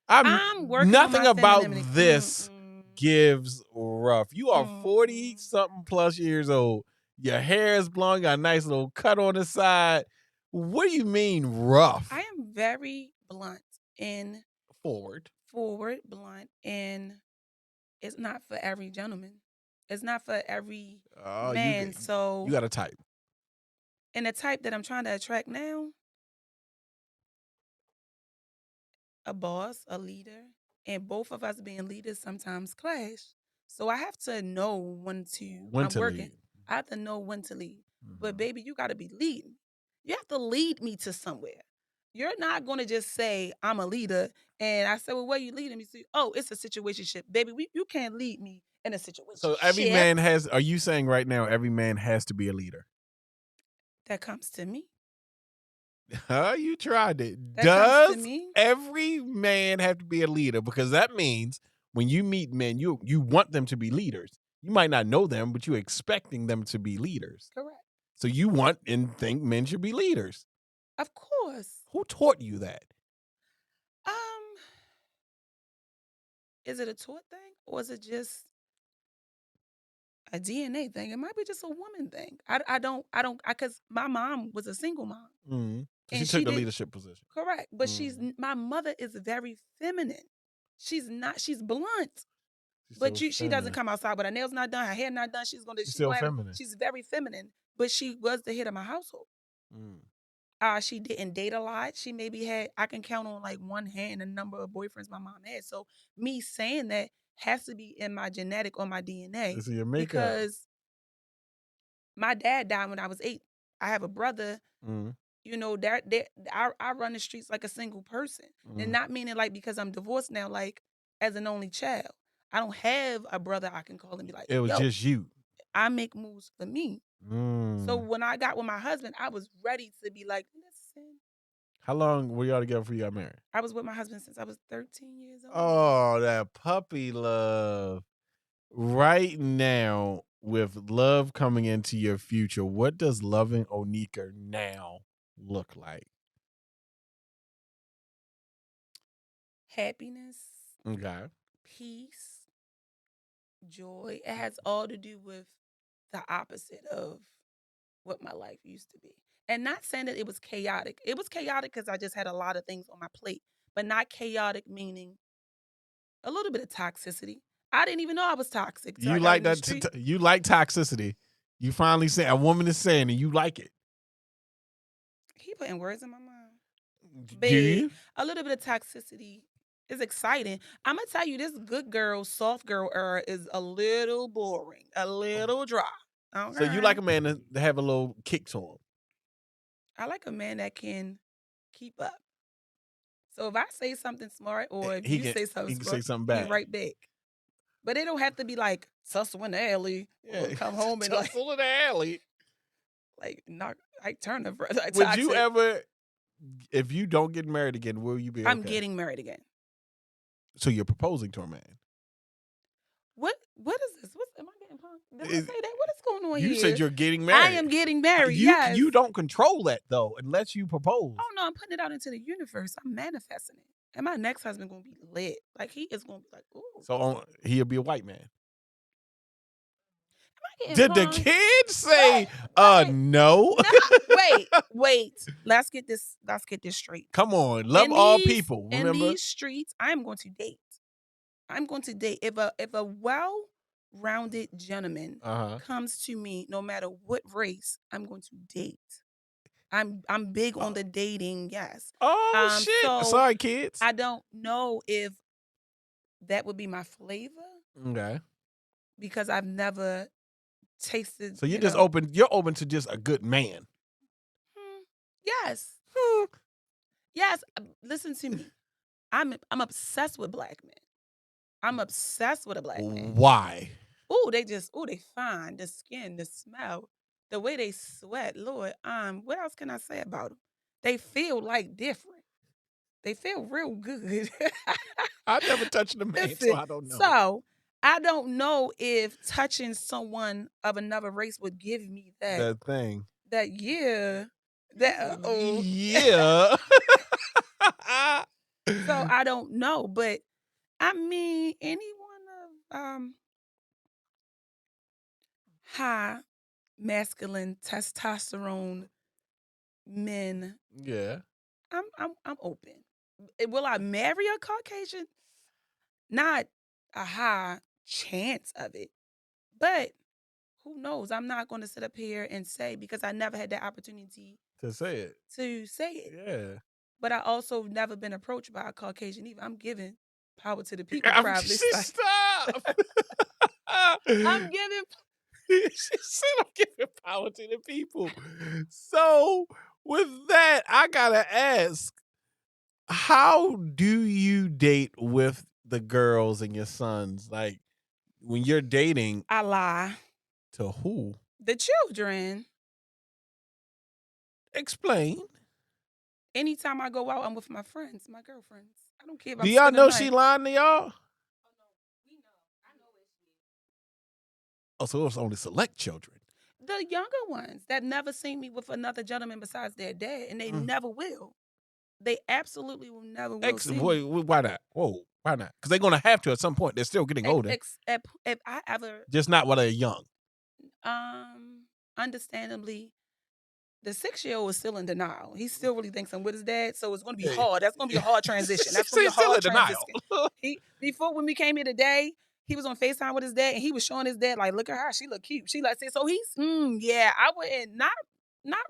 I'm working nothing on my about femininity. this gives rough. You are 40-something plus years old. Your hair is blonde. You got a nice little cut on the side. What do you mean rough? I am very blunt and forward, blunt, and it's not for every gentleman. It's not for every man. So you got a type. And the type that I'm trying to attract now, a boss, a leader, and both of us being leaders sometimes clash. So I have to know when to working. Lead. I have to know when to lead. But baby, you got to be leading. You have to lead me to somewhere. You're not going to just say, I'm a leader. And I said, well, where you leading me to? Oh, it's a situationship. Baby, you can't lead me in a situation. So every man has, are you saying right now every man has to be a leader? That comes to me. You tried it. Does every man have to be a leader? Because that means when you meet men, you want them to be leaders. You might not know them, but you're expecting them to be leaders. Correct. So you want and think men should be leaders. Of course. Who taught you that? Is it a taught thing or is it just a DNA thing? It might be just a woman thing. I don't, because my mom was a single mom. And she took the leadership position. Correct. But my mother is very feminine. She's blunt. But she doesn't come outside with her nails not done, her hair not done. She's still feminine. She's very feminine, but she was the head of my household. She didn't date a lot. She maybe had, I can count on like one hand the number of boyfriends my mom had. So me saying that has to be in my genetic or my DNA. It's in your makeup. Because my dad died when I was 8. I have a brother. You know, I run the streets like a single person. And not meaning like because I'm divorced now, like as an only child. I don't have a brother I can call and be like, it was just you. I make moves for me. So when I got with my husband, I was ready to be like, listen. How long were y'all together before you got married? I was with my husband since I was 13 years old. Oh, that puppy love. Right now, with love coming into your future, what does loving Onika now look like? Happiness. Okay. Peace. Joy. It has all to do with the opposite of what my life used to be. And not saying that it was chaotic. It was chaotic because I just had a lot of things on my plate, but not chaotic meaning a little bit of toxicity. I didn't even know I was toxic. You like that? You like toxicity. You finally say a woman is saying it. You like it. He putting words in my mouth. Do you? A little bit of toxicity is exciting. I'm gonna tell you, this good girl, soft girl era is a little boring, a little dry. Okay? So you like a man to have a little kick to him. I like a man that can keep up. So if I say something smart or if you say something smart, say something bad. He right back. But it don't have to be like tussle in the alley. Yeah, or come home and tussle in the alley. Like not like Turner. Would you ever, if you don't get married again, will you be okay? I'm getting married again. So you're proposing to a man. What is this? Am I getting punked? Did I say that? What is going on here? You said you're getting married. I am getting married. Yes. You don't control that though, unless you propose. Oh no, I'm putting it out into the universe. I'm manifesting it. And my next husband gonna be lit. Like he is gonna be like, ooh. So he'll be a white man. Did the kids say no? Wait. Let's get this straight. Come on. Love all people. Remember? In these streets, I'm going to date. If a well-rounded gentleman comes to me, no matter what race, I'm going to date. I'm big on the dating, yes. Oh shit. So sorry, kids. I don't know if that would be my flavor. Okay. Because I've never tasted. So you're open. You're open to just a good man. Yes. Yes. Listen to me. I'm obsessed with black men. I'm obsessed with a black man. Why? They fine. The skin, the smell, the way they sweat. Lord, what else can I say about them? They feel like different. They feel real good. I've never touched a man, so I don't know. So I don't know if touching someone of another race would give me that thing. Yeah. Yeah. So I don't know, but I mean, anyone of high masculine testosterone men. Yeah. I'm open. Will I marry a Caucasian? Not a high chance of it, but who knows? I'm not going to sit up here and say, because I never had that opportunity to say it. Yeah. But I also never been approached by a Caucasian either. I'm giving power to the people. Probably. Stop. I'm giving. She said I'm giving power to the people. So with that, I gotta ask, how do you date with the girls and your sons? Like when you're dating, I lie. To who? The children. Explain. Anytime I go out, I'm with my friends, my girlfriends. I don't care if Do y'all know she lying to y'all? Oh, so it was only select children. The younger ones that never seen me with another gentleman besides their dad, and they never will. They absolutely will never will. Why not? Whoa, why not? Because they're going to have to at some point. They're still getting older. If I ever... Just not while they're young. Understandably, the 6-year-old is still in denial. He still really thinks I'm with his dad, so it's going to be hard. That's going to be a hard transition. That's going to be a hard transition. Before when we came here today, he was on FaceTime with his dad, and he was showing his dad, like, look at her, she look cute. She like, so he's, yeah, I wouldn't, not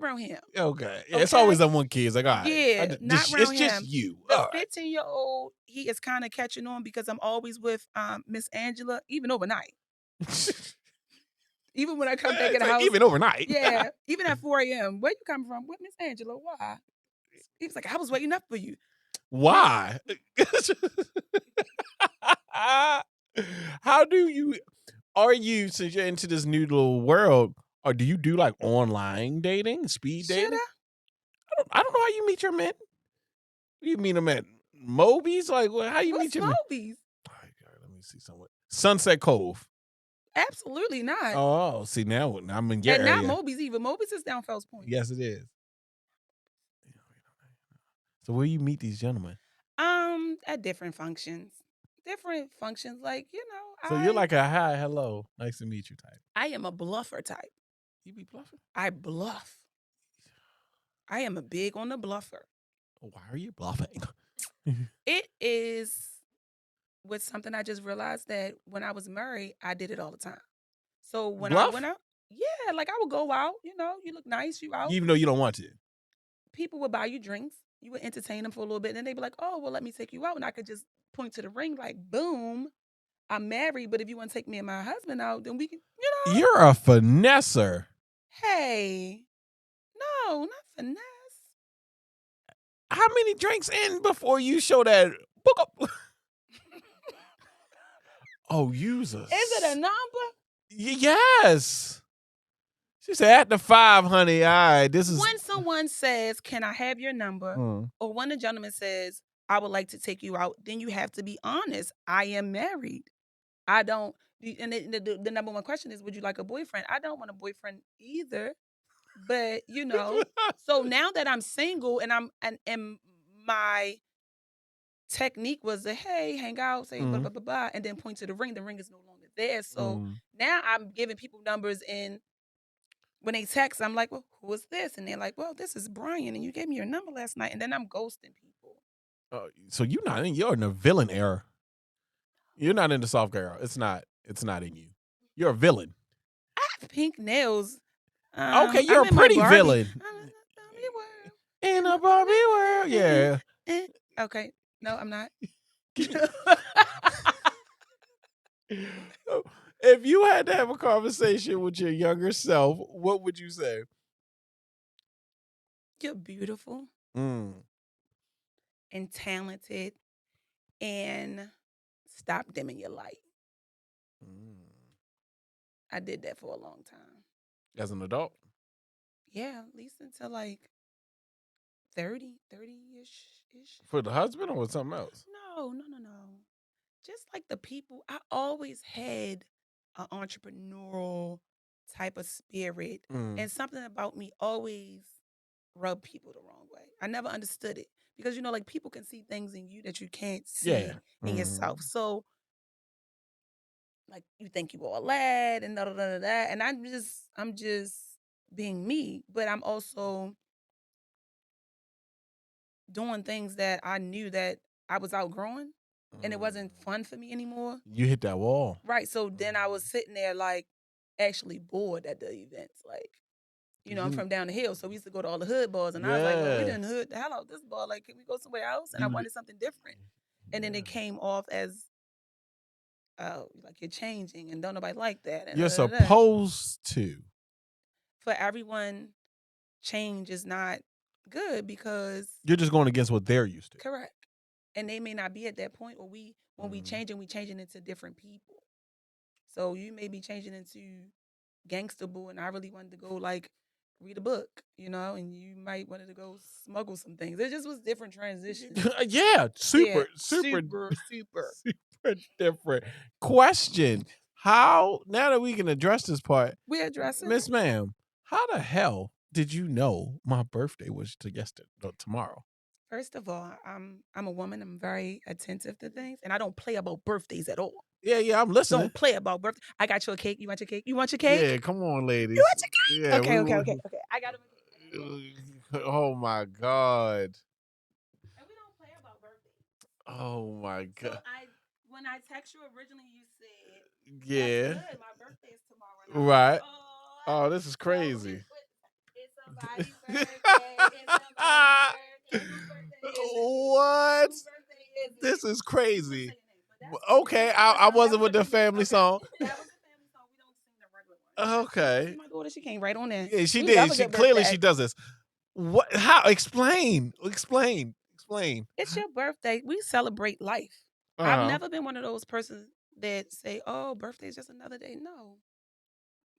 around him. Okay. Yeah, it's Okay? always that one kid. It's like, all right. Yeah, not it's around just him. you. The All right. 15-year-old, he is kind of catching on because I'm always with Miss Angela, even overnight. Even when I come back in the house. Even overnight. Yeah, even at 4 a.m. Where you coming from? With Miss Angela. Why? He was like, I was waiting up for you. Why? How do you, since you're into this new little world, or do you do like online dating, speed Should dating? I don't know how you meet your men. You meet them at Moby's? Like, how you What's meet your men? Moby's? All right, let me see somewhere. Sunset Cove. Absolutely not. Oh, see now I'm in your and area. not Moby's either. Moby's is down Fells Point. Yes, it is. So where you meet these gentlemen? At different functions. Different functions, like, So you're like a hi, hello, nice to meet you type. I am a bluffer type. You be bluffing? I bluff. I am a big on the bluffer. Why are you bluffing? It is with something I just realized that when I was married, I did it all the time. So when I went out, yeah, like I would go out, you look nice, you out. Even though you don't want to. People would buy you drinks. You would entertain them for a little bit. And then they'd be like, oh, well, let me take you out. And I could just point to the ring like, boom, I'm married. But if you want to take me and my husband out, then we can, You're a finesser. Hey, no, not finesse. How many drinks in before you show that book up? Oh, users. Is it a number? Yes. She said, at the 5, honey, all right, this is... When someone says, can I have your number? Or when a gentleman says, I would like to take you out, then you have to be honest. I am married. I don't... And the number one question is, would you like a boyfriend? I don't want a boyfriend either. But, so now that I'm single and my technique was to, hey, hang out, say blah, blah, blah, blah, and then point to the ring. The ring is no longer there. So now I'm giving people numbers in... When they text, I'm like, well, who is this? And they're like, well, this is Brian, and you gave me your number last night. And then I'm ghosting people. So you're in the villain era. You're not in the soft girl. It's not in you. You're a villain. I have pink nails. Okay, you're a pretty villain. In a Barbie world, yeah. Okay, no, I'm not. If you had to have a conversation with your younger self, what would you say? You're beautiful and talented, and stop dimming your light. I did that for a long time. As an adult? Yeah, at least until like 30-ish. For the husband or something else? No. Just like the people, I always had an entrepreneurial type of spirit, and something about me always rubbed people the wrong way. I never understood it because like people can see things in you that you can't see in yourself. So like you think you all that and da, and I'm just being me, but I'm also doing things that I knew that I was outgrowing. And it wasn't fun for me anymore. You hit that wall. Right. So then I was sitting there like actually bored at the events. Like, I'm from down the hill. So we used to go to all the hood bars. And I was like, well, we done hood the hell out this bar. Like, can we go somewhere else? And I wanted something different. And then it came off as, oh, like you're changing and don't nobody like that. And you're supposed to. For everyone, change is not good because... You're just going against what they're used to. Correct. And they may not be at that point, or when we changing into different people. So you may be changing into gangster boo, and I really wanted to go like read a book, and you might wanted to go smuggle some things. It just was different transitions. Yeah, super different. Question: how, now that we can address this part, we address it, Miss Ma'am? How the hell did you know my birthday was tomorrow? First of all, I'm a woman. I'm very attentive to things, and I don't play about birthdays at all. Yeah, I'm listening. Don't play about birthday. I got you a cake. You want your cake? Yeah, come on, ladies. You want your cake? Yeah, okay. I got him a cake. Oh my God. And we don't play about birthdays. Oh my God. So when I text you originally, you said, Yeah. That's good. My birthday is tomorrow. And I was Right. like, Oh, this is So crazy. it's somebody's birthday. It's somebody's birthday. Whose birthday is it? What? Whose birthday is it? This is You crazy. say your name, but that's Okay, the I song. wasn't with the family song. That was the family song. We don't sing the regular one. Okay. See my daughter, she came right on there. Yeah, she We did. love a She good clearly birthday. she does this. What? How? Explain. It's your birthday. We celebrate life. I've never been one of those persons that say, "Oh, birthday is just another day." No,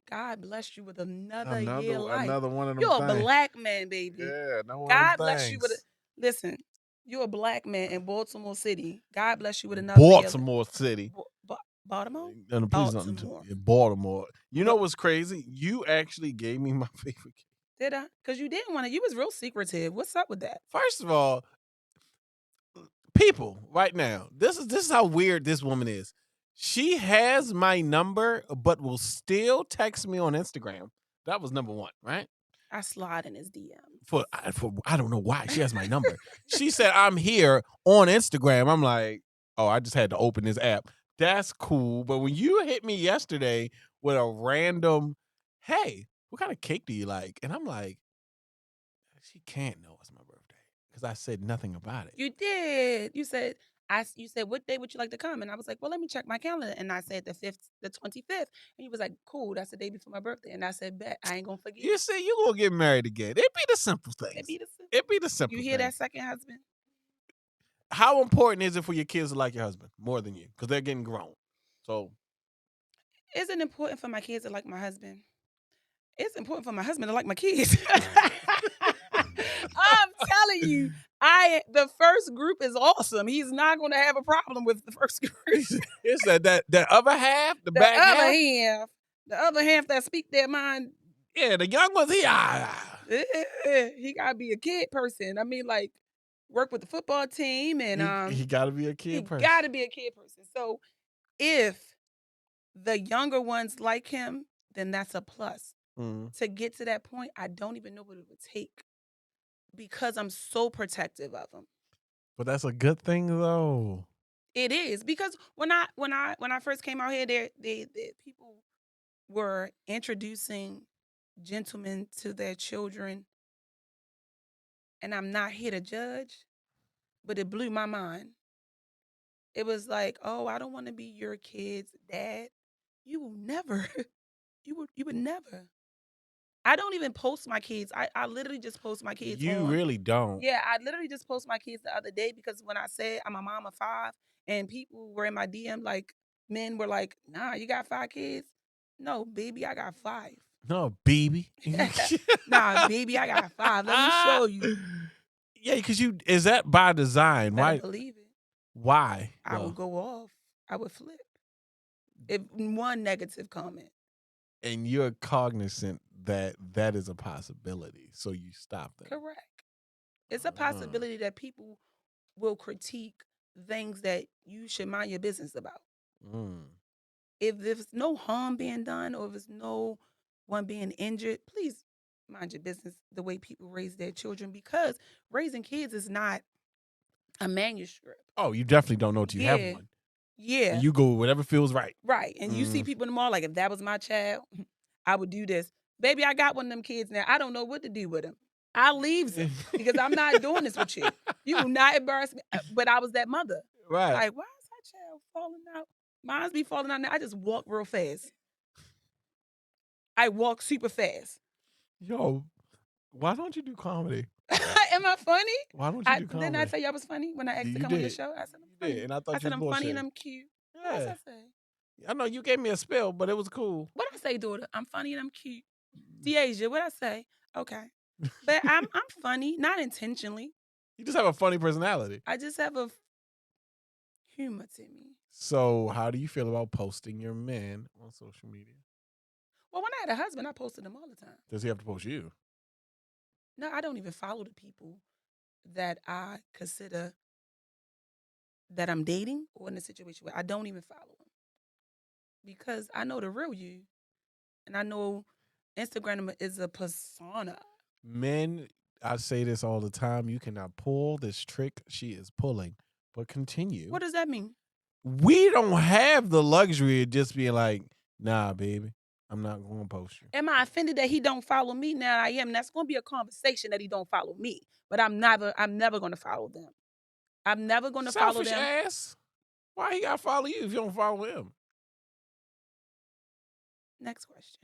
God bless you with another year of life. Another one of them You're a things. black man, baby. Yeah, no one God of them bless you with a things. listen. You're a black man in Baltimore City. God bless you with another year. Baltimore City. Baltimore? No, please don't. Baltimore. Baltimore. You know what's crazy? You actually gave me my favorite kid. Did I? Because you didn't want to. You was real secretive. What's up with that? First of all, people, right now, this is how weird this woman is. She has my number, but will still text me on Instagram. That was number one, right? I slide in his DM. For I don't know why she has my number. She said I'm here on Instagram. I'm like, oh, I just had to open this app. That's cool. But when you hit me yesterday with a random, hey, what kind of cake do you like? And I'm like, she can't know it's my birthday because I said nothing about it. You did. You said what day would you like to come? And I was like, well, let me check my calendar. And I said the 25th. And he was like, cool. That's the day before my birthday. And I said, bet I ain't gonna forget. You see, you gonna get married again. It be the simple things. It be the simple. You hear things. that, second husband? How important is it for your kids to like your husband more than you? Because they're getting grown. So, is it important for my kids to like my husband? It's important for my husband to like my kids. I'm telling you, the first group is awesome. He's not going to have a problem with the first group. It's that other half, the back half. The other half that speak their mind. Yeah, the young ones. He got to be a kid person. I mean, like, work with the football team, and he got to be a kid person. He got to be a kid person. So if the younger ones like him, then that's a plus. To get to that point, I don't even know what it would take because I'm so protective of him. But that's a good thing, though. It is because when I first came out here, they people were introducing gentlemen to their children, and I'm not here to judge, but it blew my mind. It was like, oh, I don't want to be your kid's dad. You will never. You would never. I don't even post my kids. I literally just post my kids. You really don't. Yeah, I literally just post my kids the other day because when I said I'm a mom of 5 and people were in my DM, like men were like, nah, you got 5 kids? No, baby, I got 5. No, baby. Nah, baby, I got 5. Let me show you. Yeah, because is that by design? Why? Why? Believe it. Why? I would go off. I would flip. If one negative comment. And you're cognizant that is a possibility, so you stop them. Correct. It's a possibility that people will critique things that you should mind your business about. If there's no harm being done or if there's no one being injured, please mind your business the way people raise their children, because raising kids is not a manuscript. Oh, you definitely don't know until you have one. Yeah. And you go whatever feels right. Right. And you see people in the mall, like, if that was my child, I would do this. Baby, I got one of them kids now. I don't know what to do with him. I leave him because I'm not doing this with you. You will not embarrass me. But I was that mother. Right. Like, why is that child falling out? Mine's be falling out now. I just walk real fast. I walk super fast. Yo, why don't you do comedy? Am I funny? Why don't you do comedy? Didn't I tell you I was funny when I asked to come on your show? I said I'm funny. And I thought I said I'm funny and I'm cute. Yeah. What did I say? I know you gave me a spill, but it was cool. What did I say, daughter? I'm funny and I'm cute. Deasia, what did I say? Okay. But I'm funny, not intentionally. You just have a funny personality. I just have a humor to me. So how do you feel about posting your men on social media? Well, when I had a husband, I posted him all the time. Does he have to post you? No, I don't even follow the people that I consider that I'm dating or in a situation where I don't even follow them. Because I know the real you. And I know Instagram is a persona. Men, I say this all the time, you cannot pull this trick she is pulling. But continue. What does that mean? we don't have the luxury of just being like, nah, baby, I'm not going to post you. Am I offended that he don't follow me? Now I am. That's going to be a conversation that he don't follow me. But I'm never going to follow them. I'm never going to follow Selfish them. ass. Why he got to follow you if you don't follow him? Next question.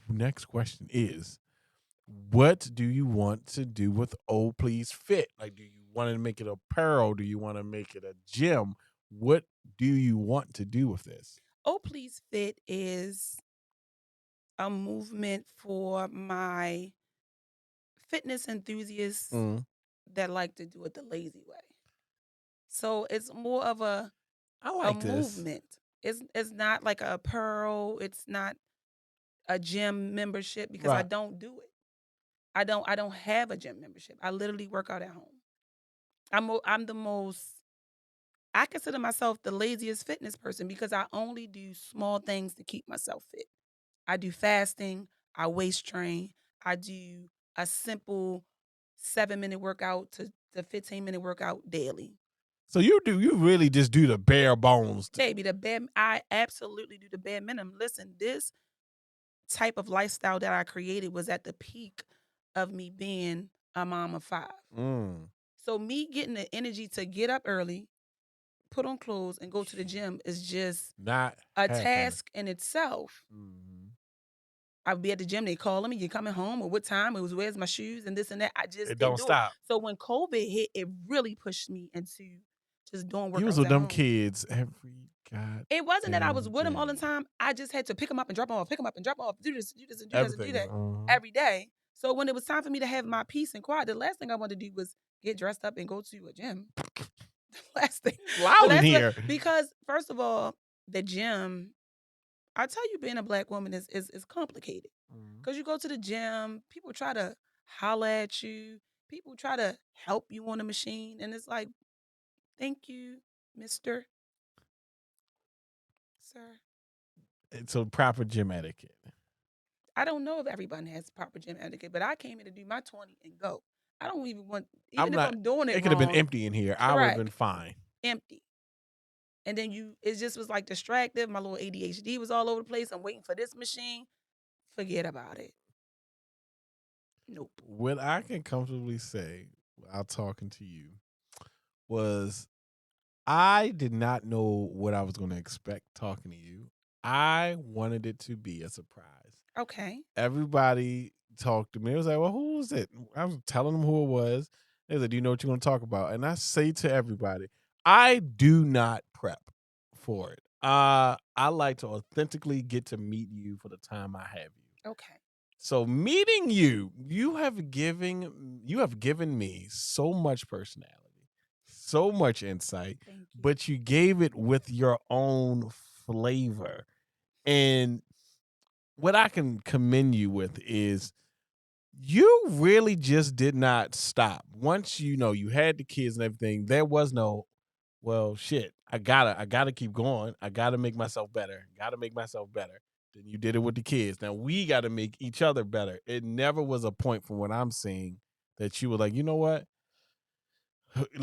Next question is, what do you want to do with Oh Please Fit? Like, do you want to make it apparel? Do you want to make it a gym? What do you want to do with this? Oh Please Fit is a movement for my fitness enthusiasts that like to do it the lazy way. So it's more of a movement. It's not like a apparel. It's not a gym membership because I don't do it. I don't have a gym membership. I literally work out at home. I'm the most. I consider myself the laziest fitness person because I only do small things to keep myself fit. I do fasting. I waist train. I do a simple 7-minute workout to 15-minute workout daily. So you really just do the bare bones. Baby, I absolutely do the bare minimum. Listen, this type of lifestyle that I created was at the peak of me being a mom of 5. So me getting the energy to get up early, put on clothes, and go to the gym is just not a task in itself. I'd be at the gym, they calling me, you coming home, or what time? It was, where's my shoes, and this and that. I just don't stop. So when COVID hit, it really pushed me into just doing workouts. You was with them kids every It wasn't that I was with them all the time. I just had to pick them up and drop them off, pick them up and drop them off, do this, and do this, and do that every day. So when it was time for me to have my peace and quiet, the last thing I wanted to do was get dressed up and go to a gym. The last thing. Loud in here. Because first of all, the gym, I tell you, being a Black woman is complicated. Because you go to the gym, people try to holler at you. People try to help you on the machine. And it's like, thank you, Mr. Sir. It's a proper gym etiquette. I don't know if everyone has proper gym etiquette, but I came here to do my 20 and go. I don't even want, if I'm doing it could have been empty in here. I would have been fine. Empty. And then it just was like distracted. My little ADHD was all over the place. I'm waiting for this machine. Forget about it. Nope. What I can comfortably say without talking to you was I did not know what I was going to expect talking to you. I wanted it to be a surprise. Okay. Everybody talked to me. It was like, well, who was it? I was telling them who it was. They was like, do you know what you're going to talk about? And I say to everybody, I do not prep for it. I like to authentically get to meet you for the time I have you. Okay. So meeting you, you have given me so much personality, so much insight, but you gave it with your own flavor. And what I can commend you with is you really just did not stop. Once you had the kids and everything, there was no, well, shit, I gotta keep going. I gotta make myself better. Then you did it with the kids. Now we gotta make each other better. It never was a point from what I'm seeing that you were like, you know what?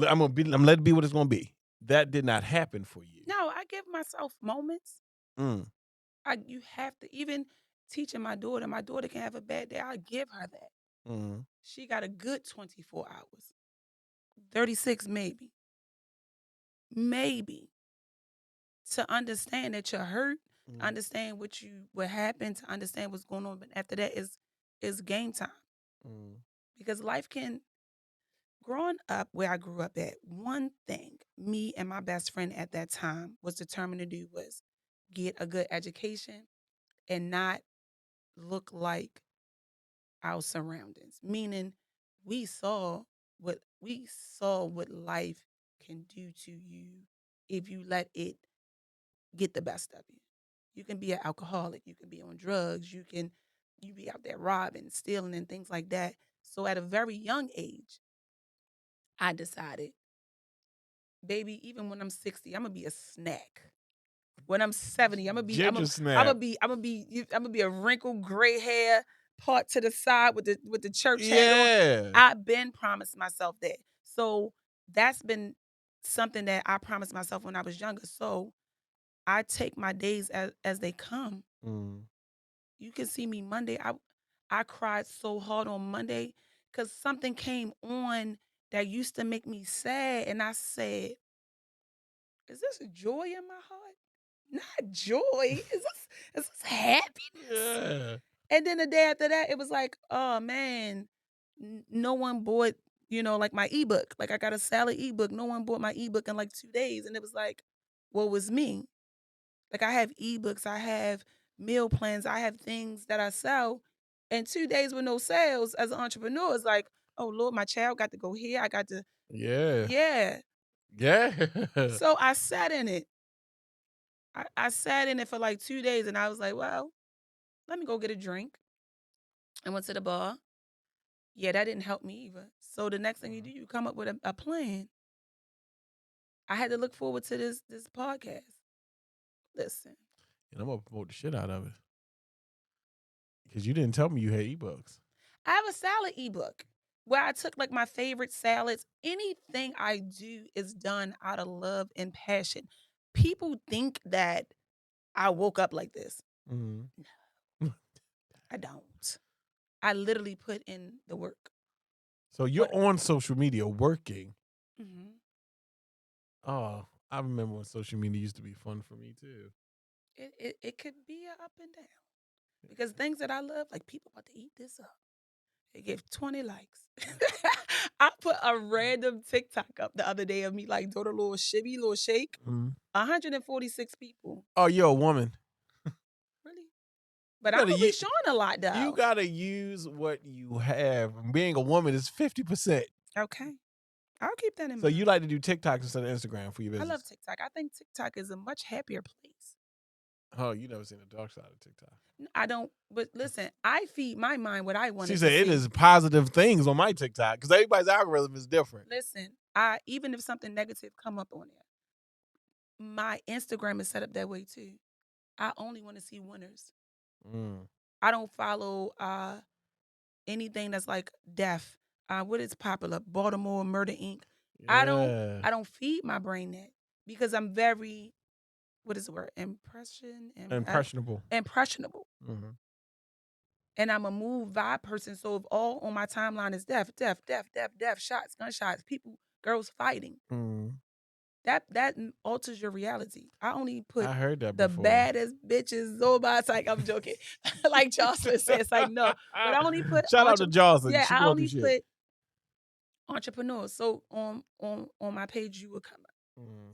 I'm let it be what it's gonna be. That did not happen for you. No, I give myself moments. You have to, even teaching my daughter can have a bad day. I give her that. She got a good 24 hours. 36 maybe. To understand that you're hurt, understand what happened, to understand what's going on. But after that is game time. Because life can, growing up where I grew up at, one thing me and my best friend at that time was determined to do was get a good education and not look like our surroundings. Meaning we saw what life can do to you if you let it get the best of you. You can be an alcoholic, you can be on drugs, you be out there robbing, stealing, and things like that. So at a very young age, I decided, baby, even when I'm 60, I'm gonna be a snack. When I'm 70, I'm gonna be a wrinkled gray hair part to the side with the church hat on. I've been promised myself that. So that's been something that I promised myself when I was younger. So I take my days as they come. Mm. You can see me Monday. I cried so hard on Monday because something came on that used to make me sad. And I said, is this joy in my heart? Not joy. Is this happiness? Yeah. And then the day after that, it was like, oh man, no one bought, like my ebook. Like I got a salad ebook. No one bought my ebook in like 2 days. And it was like, what was me? Like I have ebooks, I have meal plans, I have things that I sell. And 2 days with no sales as an entrepreneur is like, oh Lord, my child got to go here. I got to, Yeah. yeah. Yeah. So I sat in it. I sat in it for like 2 days and I was like, well, let me go get a drink. I went to the bar. Yeah, that didn't help me either. So the next thing you do, you come up with a plan. I had to look forward to this podcast. Listen, And I'm gonna promote the shit out of it. Because you didn't tell me you had ebooks. I have a salad ebook where I took like my favorite salads. Anything I do is done out of love and passion. People think that I woke up like this. Mm-hmm. I don't. I literally put in the work. So you're What- on social media working. Mhm. Oh, I remember when social media used to be fun for me too. It could be a up and down because things that I love, like people about to eat this up. They give 20 likes. I put a random TikTok up the other day of me like doing a little shimmy, little shake. Mm-hmm. 146 people. Oh, you're a woman. Really? But You I'm gotta gonna be u- showing a lot though. You gotta use what you have. Being a woman is 50%. Okay. I'll keep that in So mind. you like to do TikTok instead of Instagram for your I business? love TikTok. I think TikTok is a much happier place. Oh, you never seen the dark side of TikTok. I don't, but listen, I feed my mind what I want She to said see. it is positive things on my TikTok because everybody's algorithm is different. Listen, even if something negative come up on there, my Instagram is set up that way too. I only want to see winners. Mm. I don't follow anything that's like death. What is popular? Baltimore Murder Inc. I don't feed my brain that because I'm very, what is the word? Impressionable. Impressionable. Mm-hmm. And I'm a move vibe person. So if all on my timeline is death, shots, gunshots, people, girls fighting, Mm. that alters your reality. I only put I heard that the before. baddest bitches. It's like, I'm joking. Like Jocelyn said, it's like, no. But I only put Shout out to Jocelyn. Yeah, She I going only through shit. put entrepreneurs. So on my page, you will come up. Mm.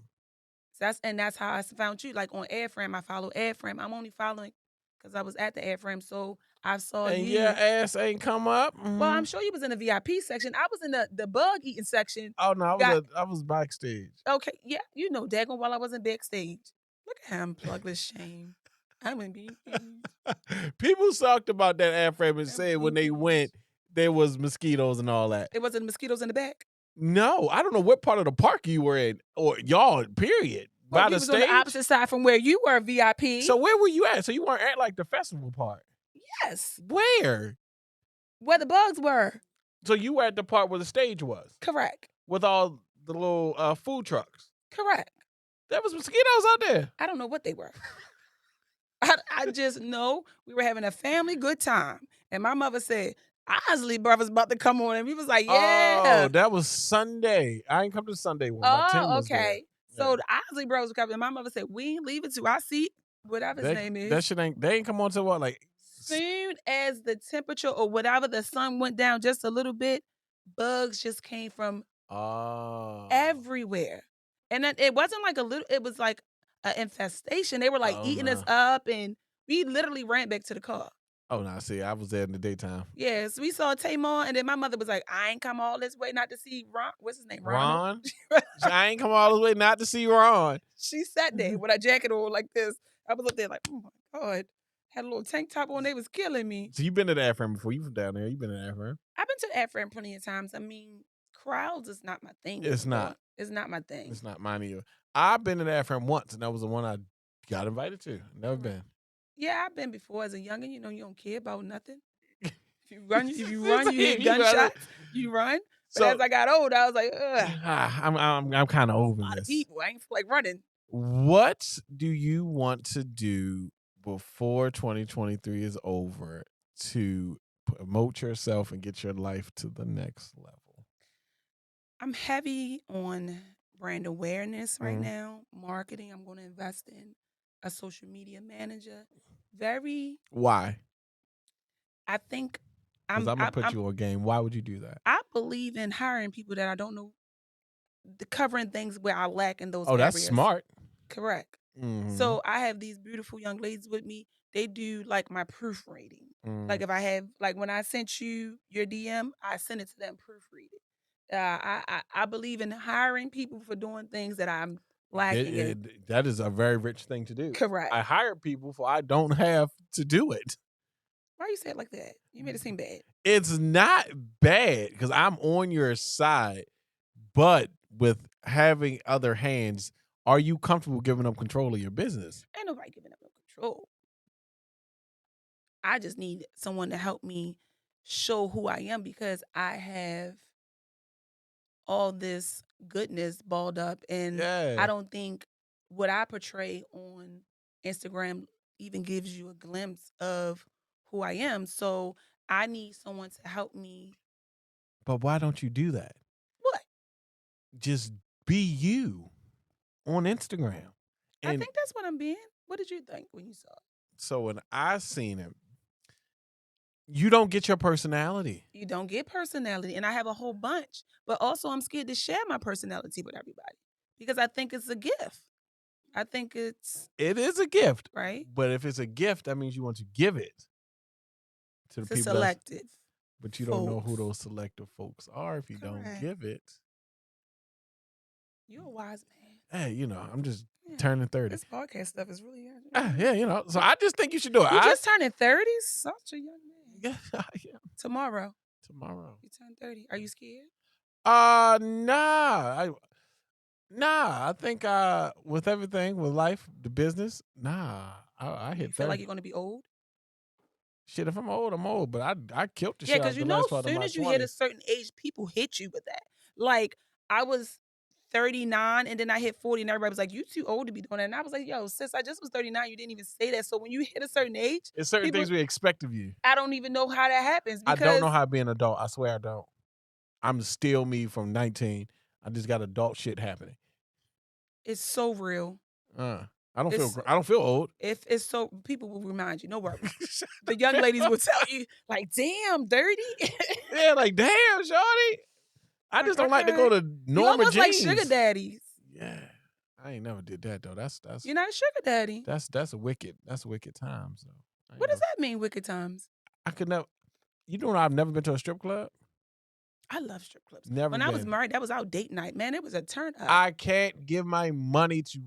So that's how I found you. Like on Airframe, I follow Airframe. I'm only following because I was at the Airframe. So I saw And you. your ass ain't come up. Mm-hmm. Well, I'm sure you was in the VIP section. I was in the bug eating section. Oh no, I was backstage. Okay, yeah, daggone while I wasn't backstage. Look at him plug this shame. I'm in BP. People talked about that airframe and said when they went, there was mosquitoes and all that. It wasn't mosquitoes in the back. No, I don't know what part of the park you were in, or y'all. Period. Well, By the was stage, on the opposite side from where you were, VIP. So where were you at? So you weren't at like the festival part. Yes, Where the bugs were. So you were at the part where the stage was. Correct. With all the little food trucks. Correct. There was mosquitoes out there. I don't know what they were. I just know we were having a family good time. And my mother said, Isley Brothers about to come on. And we was like, yeah. Oh, that was Sunday. I ain't come to Sunday one. My Tim was okay. There. So the Isley Brothers were coming. And my mother said, we ain't leaving till I see whatever his name is. That shit they ain't come on till what? Like soon as the temperature or whatever, the sun went down just a little bit, bugs just came from everywhere. And then it wasn't like it was like an infestation. They were like eating us up, and we literally ran back to the car. Oh, no, see, I was there in the daytime. Yes, we saw Tamar, and then my mother was like, I ain't come all this way not to see Ron. What's his name? Ron? I ain't come all this way not to see Ron. She sat there with her jacket on like this. I was up there like, oh my God. Had a little tank top on. They was killing me. So you've been to the Airframe before. You from down there. You've been to the Airframe. I've been to the Airframe plenty of times. I mean, crowds is not my thing. It's not. It's not my thing. It's not mine either. I've been to the Airframe once, and that was the one I got invited to. Never been. Yeah, I've been before as a youngin'. You don't care about nothing. If you run, you get gunshots. You run. But as I got older, I was like, ugh, I'm kind of a over lot of this. people. I ain't feel like running. What do you want to do before 2023 is over to promote yourself and get your life to the next level? I'm heavy on brand awareness right Mhm. now, marketing. I'm going to invest in a social media manager. Why? I think Because I'm gonna put you on game. Why would you do that? I believe in hiring people that I don't know, covering things where I lack in those Oh, areas. that's smart. Correct. Mhm. So I have these beautiful young ladies with me. They do like my proofreading. Like if I have, like when I sent you your DM, I send it to them, proofread it. I believe in hiring people for doing things that I'm lacking in. That is a very rich thing to do. Correct. I hire people for I don't have to do it. Why you say it like that? You made it seem bad. It's not bad because I'm on your side, but with having other hands, are you comfortable giving up control of your business? Ain't nobody giving up no control. I just need someone to help me show who I am because I have all this goodness balled up, and Yeah. I don't think what I portray on Instagram even gives you a glimpse of who I am. So I need someone to help me. But why don't you do that? What? Just be you on Instagram. I think that's what I'm being. What did you think when you saw it? So when I seen him, you don't get your personality. You don't get personality, and I have a whole bunch. But also, I'm scared to share my personality with everybody because I think it's a gift. I think It is a gift, right. But if it's a gift, that means you want to give it to the It's a people. selective. But you don't know who folks. those selective folks are if you don't Correct. give it. You're a wise man. Hey, I'm just turning 30. This podcast stuff is really. Yeah, so I just think you should do it. You just turning 30? Such a young man. Yeah. Tomorrow. Tomorrow. You turn 30. Are you scared? Nah. I think with everything, with life, the business, I hit 30. You feel like you're gonna be old? Shit, if I'm old, I'm old. But I killed the Yeah, shit out because the you know, last as part of soon my as you 20s. hit a certain age, people hit you with that. Like I was 39 and then I hit 40 and everybody was like, you too old to be doing that. And I was like, yo, sis, I just was 39. You didn't even say that. So when you hit a certain age, It's certain things we expect of you. I don't even know how that happens. I Because don't know how to be an adult. I swear I don't. I'm still me from 19. I just got adult shit happening. It's so real. I don't feel old. If it's so, people will remind you. No worries. The young ladies will tell you, like, damn, dirty. Yeah, like damn, shorty. I just don't like to go to You Norma almost Jeans. like sugar daddies. Yeah, I ain't never did that though. That's You're not a sugar daddy. that's a wicked time. So What does that mean, wicked times? I could never. You know, I've never been to a strip club. I love strip clubs. Never when been. I was married, that was our date night. Man, it was a turn up. I can't give my money to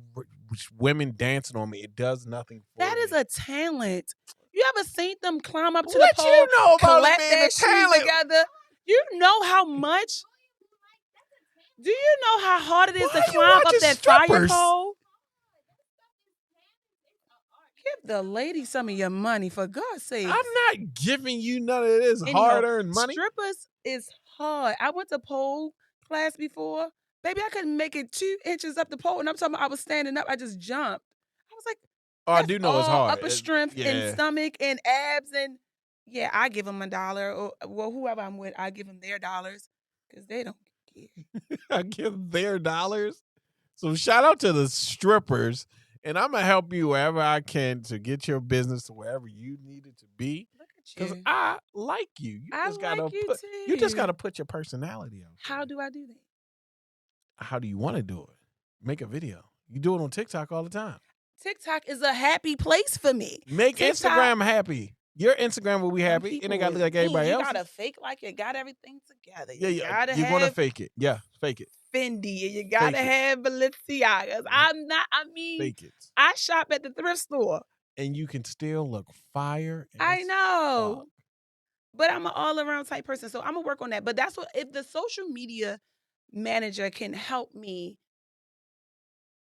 women dancing on me. It does nothing for That me. is a talent. You ever seen them climb up to What the pole, you know about collect being their a shoes talent? together? You know how much? Do you know how hard it is Why to you climb up watching that fire strippers? pole? Give the lady some of your money, for God's sake. I'm not giving you none of this hard-earned money. Strippers is hard. I went to pole class before. Baby, I couldn't make it 2 inches up the pole. And I'm talking about I was standing up. I just jumped. I was like, Oh, I do know it's hard. Upper strength and stomach and abs. And yeah, I give them $1. Or, well, whoever I'm with, I give them their dollars because they don't care. I give their dollars. So shout out to the strippers. And I'm going to help you wherever I can to get your business to wherever you need it to be. Look at Because you. I like you. You just got to put your personality out. How do I do that? How do you want to do it? Make a video. You do it on TikTok all the time. TikTok is a happy place for me. Make TikTok, Instagram happy. Your Instagram will be happy. It ain't got to look like everybody else. You got to fake like you got everything together. Yeah. You want to fake it. Yeah, fake it. Fendi, and you gotta have Balenciagas. Fake it. I shop at the thrift store. And you can still look fire. I know. But I'm an all-around type person, so I'm gonna work on that. But that's what, if the social media manager can help me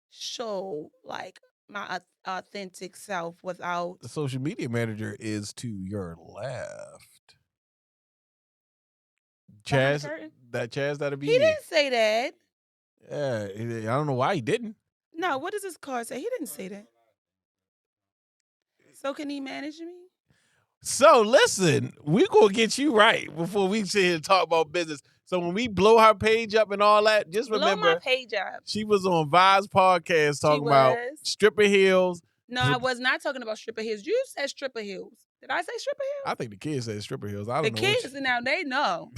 show like my authentic self without. The social media manager is to your left. Behind the Chaz, curtain? Chaz, that'll be He you. didn't say that. Yeah, I don't know why he didn't. No, what does his card say? He didn't say that. So can he manage me? So listen, we gonna get you right before we sit here and talk about business. So when we blow her page up and all that, just Blow my remember page up. she was on Vibes podcast talking about was. stripper heels. No, I was not talking about stripper heels. You said stripper heels. Did I say stripper heels? I think the kids say stripper heels. I The don't know. kids now they know.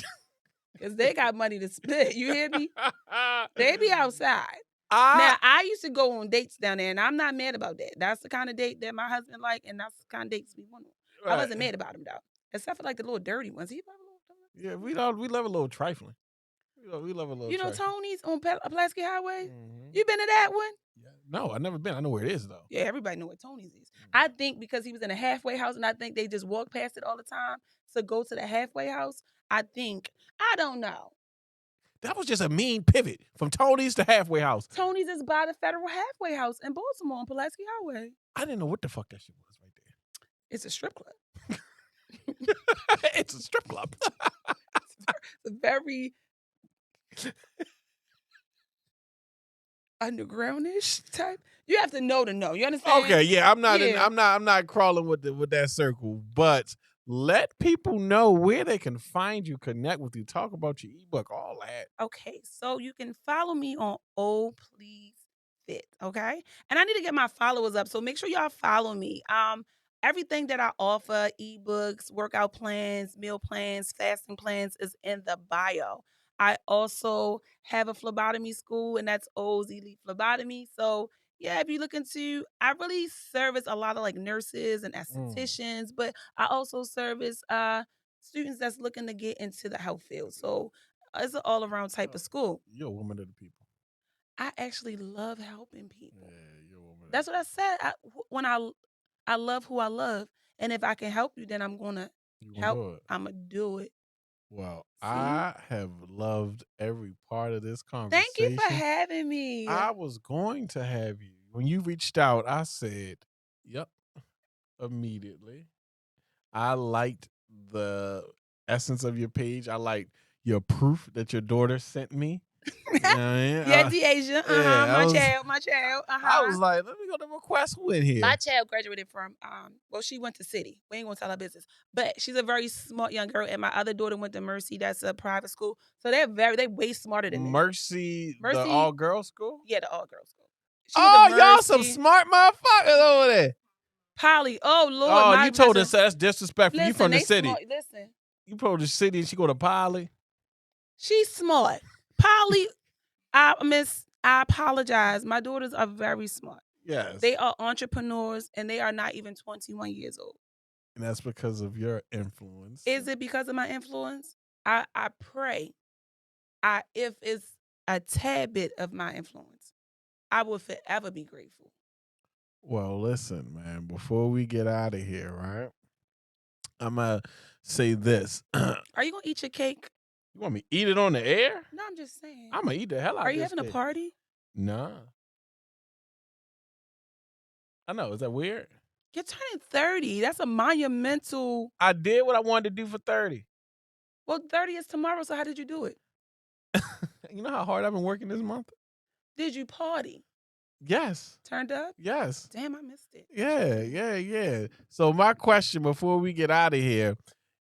Because they got money to split. You hear me? They be outside. Now, I used to go on dates down there, and I'm not mad about that. That's the kind of date that my husband like, and that's the kind of dates we want. I wasn't mad about him, though. Except for, like, the little dirty ones. He love a little dirty. Yeah, we love a little trifling. We love a little You know trifling. Tony's on Pulaski Highway? Mhm. You been to that one? Yeah. No, I've never been. I know where it is, though. Yeah, everybody know what Tony's is. I think because he was in a halfway house, and I think they just walk past it all the time to go to the halfway house, I don't know. That was just a mean pivot from Tony's to halfway house. Tony's is by the Federal Halfway House in Baltimore on Pulaski Highway. I didn't know what the fuck that shit was right there. It's a strip club. It's a strip club. It's a very undergroundish type. You have to know. You understand? Okay, yeah, I'm not. Yeah. I'm not crawling with that circle, but let people know where they can find you, connect with you, talk about your ebook, all that. Okay, so you can follow me on Please Fit. Okay, and I need to get my followers up, so make sure y'all follow me. Everything that I offer, ebooks, workout plans, meal plans, fasting plans, is in the bio. I also have a phlebotomy school, and that's O's Elite Phlebotomy. So yeah, if you're looking to, I really service a lot of like nurses and estheticians, but I also service students that's looking to get into the health field. So it's an all around type of school. You're a woman of the people. I actually love helping people. Yeah, you're a woman. That's what I said. When I love who I love, and if I can help you, then I'm gonna help. I'm gonna do it. Well, See? I have loved every part of this conversation. Thank you for having me. I was going to have you. When you reached out, I said, yep, immediately. I liked the essence of your page. I liked your proof that your daughter sent me. You know what I mean? Yeah, Deasia. My child. I was like, let me go to request who in here. My child graduated from, she went to City. We ain't gonna tell her business. But she's a very smart young girl. And my other daughter went to Mercy. That's a private school. So they way smarter than me. Mercy, the all-girls school? Yeah, the all-girls school. Y'all some smart motherfuckers over there. Polly, oh, Lord. Oh, you told us that's disrespectful. Listen, you from the city. Listen. You from the city and she go to Polly? She's smart. Polly, I apologize. My daughters are very smart. Yes. They are entrepreneurs, and they are not even 21 years old. And that's because of your influence. Is it because of my influence? I pray. If it's a tad bit of my influence, I will forever be grateful. Well, listen, man, before we get out of here, right? I'm going to say this. Are you going to eat your cake? You want me to eat it on the air? No, I'm just saying. I'm going to eat the hell out of it. Are you having a party? Nah. I know. Is that weird? You're turning 30. That's a monumental. I did what I wanted to do for 30. Well, 30 is tomorrow, so how did you do it? You know how hard I've been working this month? Did you party? Yes. Turned up? Yes. Damn, I missed it. Yeah. So my question before we get out of here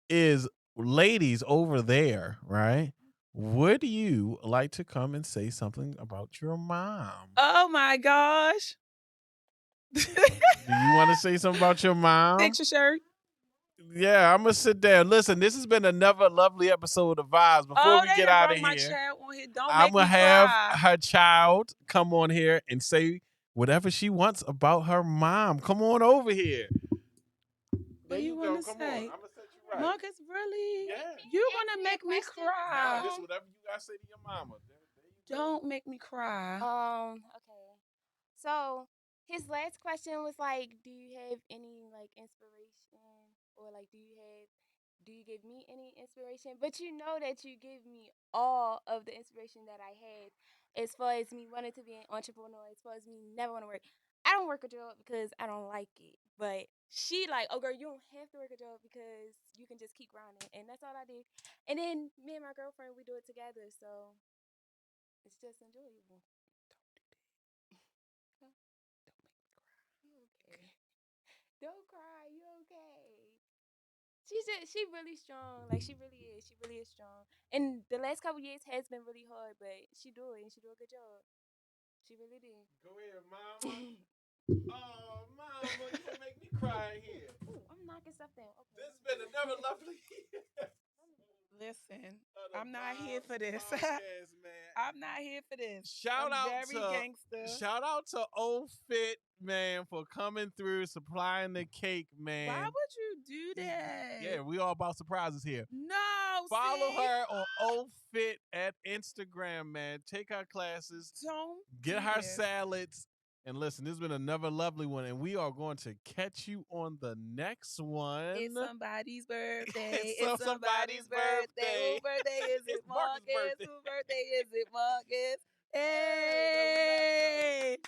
is, ladies over there, right? Would you like to come and say something about your mom? Oh, my gosh. Do you want to say something about your mom? Fix your shirt. Yeah, I'm going to sit down. Listen, this has been another lovely episode of Vibes. Before we get out of here, I'm going to have her child come on here and say whatever she wants about her mom. Come on over here. What do you want to say? I'm going to set you right. Marcus, really? Yeah. You're going to make me cry. Now, this is whatever you got to say to your mama. Don't make me cry. Okay. So his last question was like, do you have any like inspiration, or like do you give me any inspiration? But you know that you give me all of the inspiration that I had, as far as me wanting to be an entrepreneur, as far as me never want to work. I don't work a job because I don't like it, But she like, oh girl, you don't have to work a job because you can just keep grinding. And that's all I do. And then me and my girlfriend, we do it together. So it's just enjoyable. Huh? You okay? Don't cry. You okay? She really strong. Like she really is. She really is strong. And the last couple years has been really hard, but she do it and she do a good job. She really did. Go ahead, mama. Oh, mama, you gonna make me cry in here. Ooh, I'm knocking stuff down. Okay. This has been another lovely Listen, of the I'm not here Vibes for this. podcast, man. I'm not here for this. Shout I'm out very to gangster. Shout out to Old Fit, man, for coming through, supplying the cake, man. Why would you do that? Yeah, we all about surprises here. No. Follow see? her on Old Fit at Instagram, man. Take her classes, Don't get do her this. salads. And listen, this has been another lovely one, and we are going to catch you on the next one. It's somebody's birthday. It's somebody's birthday. Whose birthday is It's it? Marcus' Marcus. birthday. Whose birthday is it? Marcus. Hey.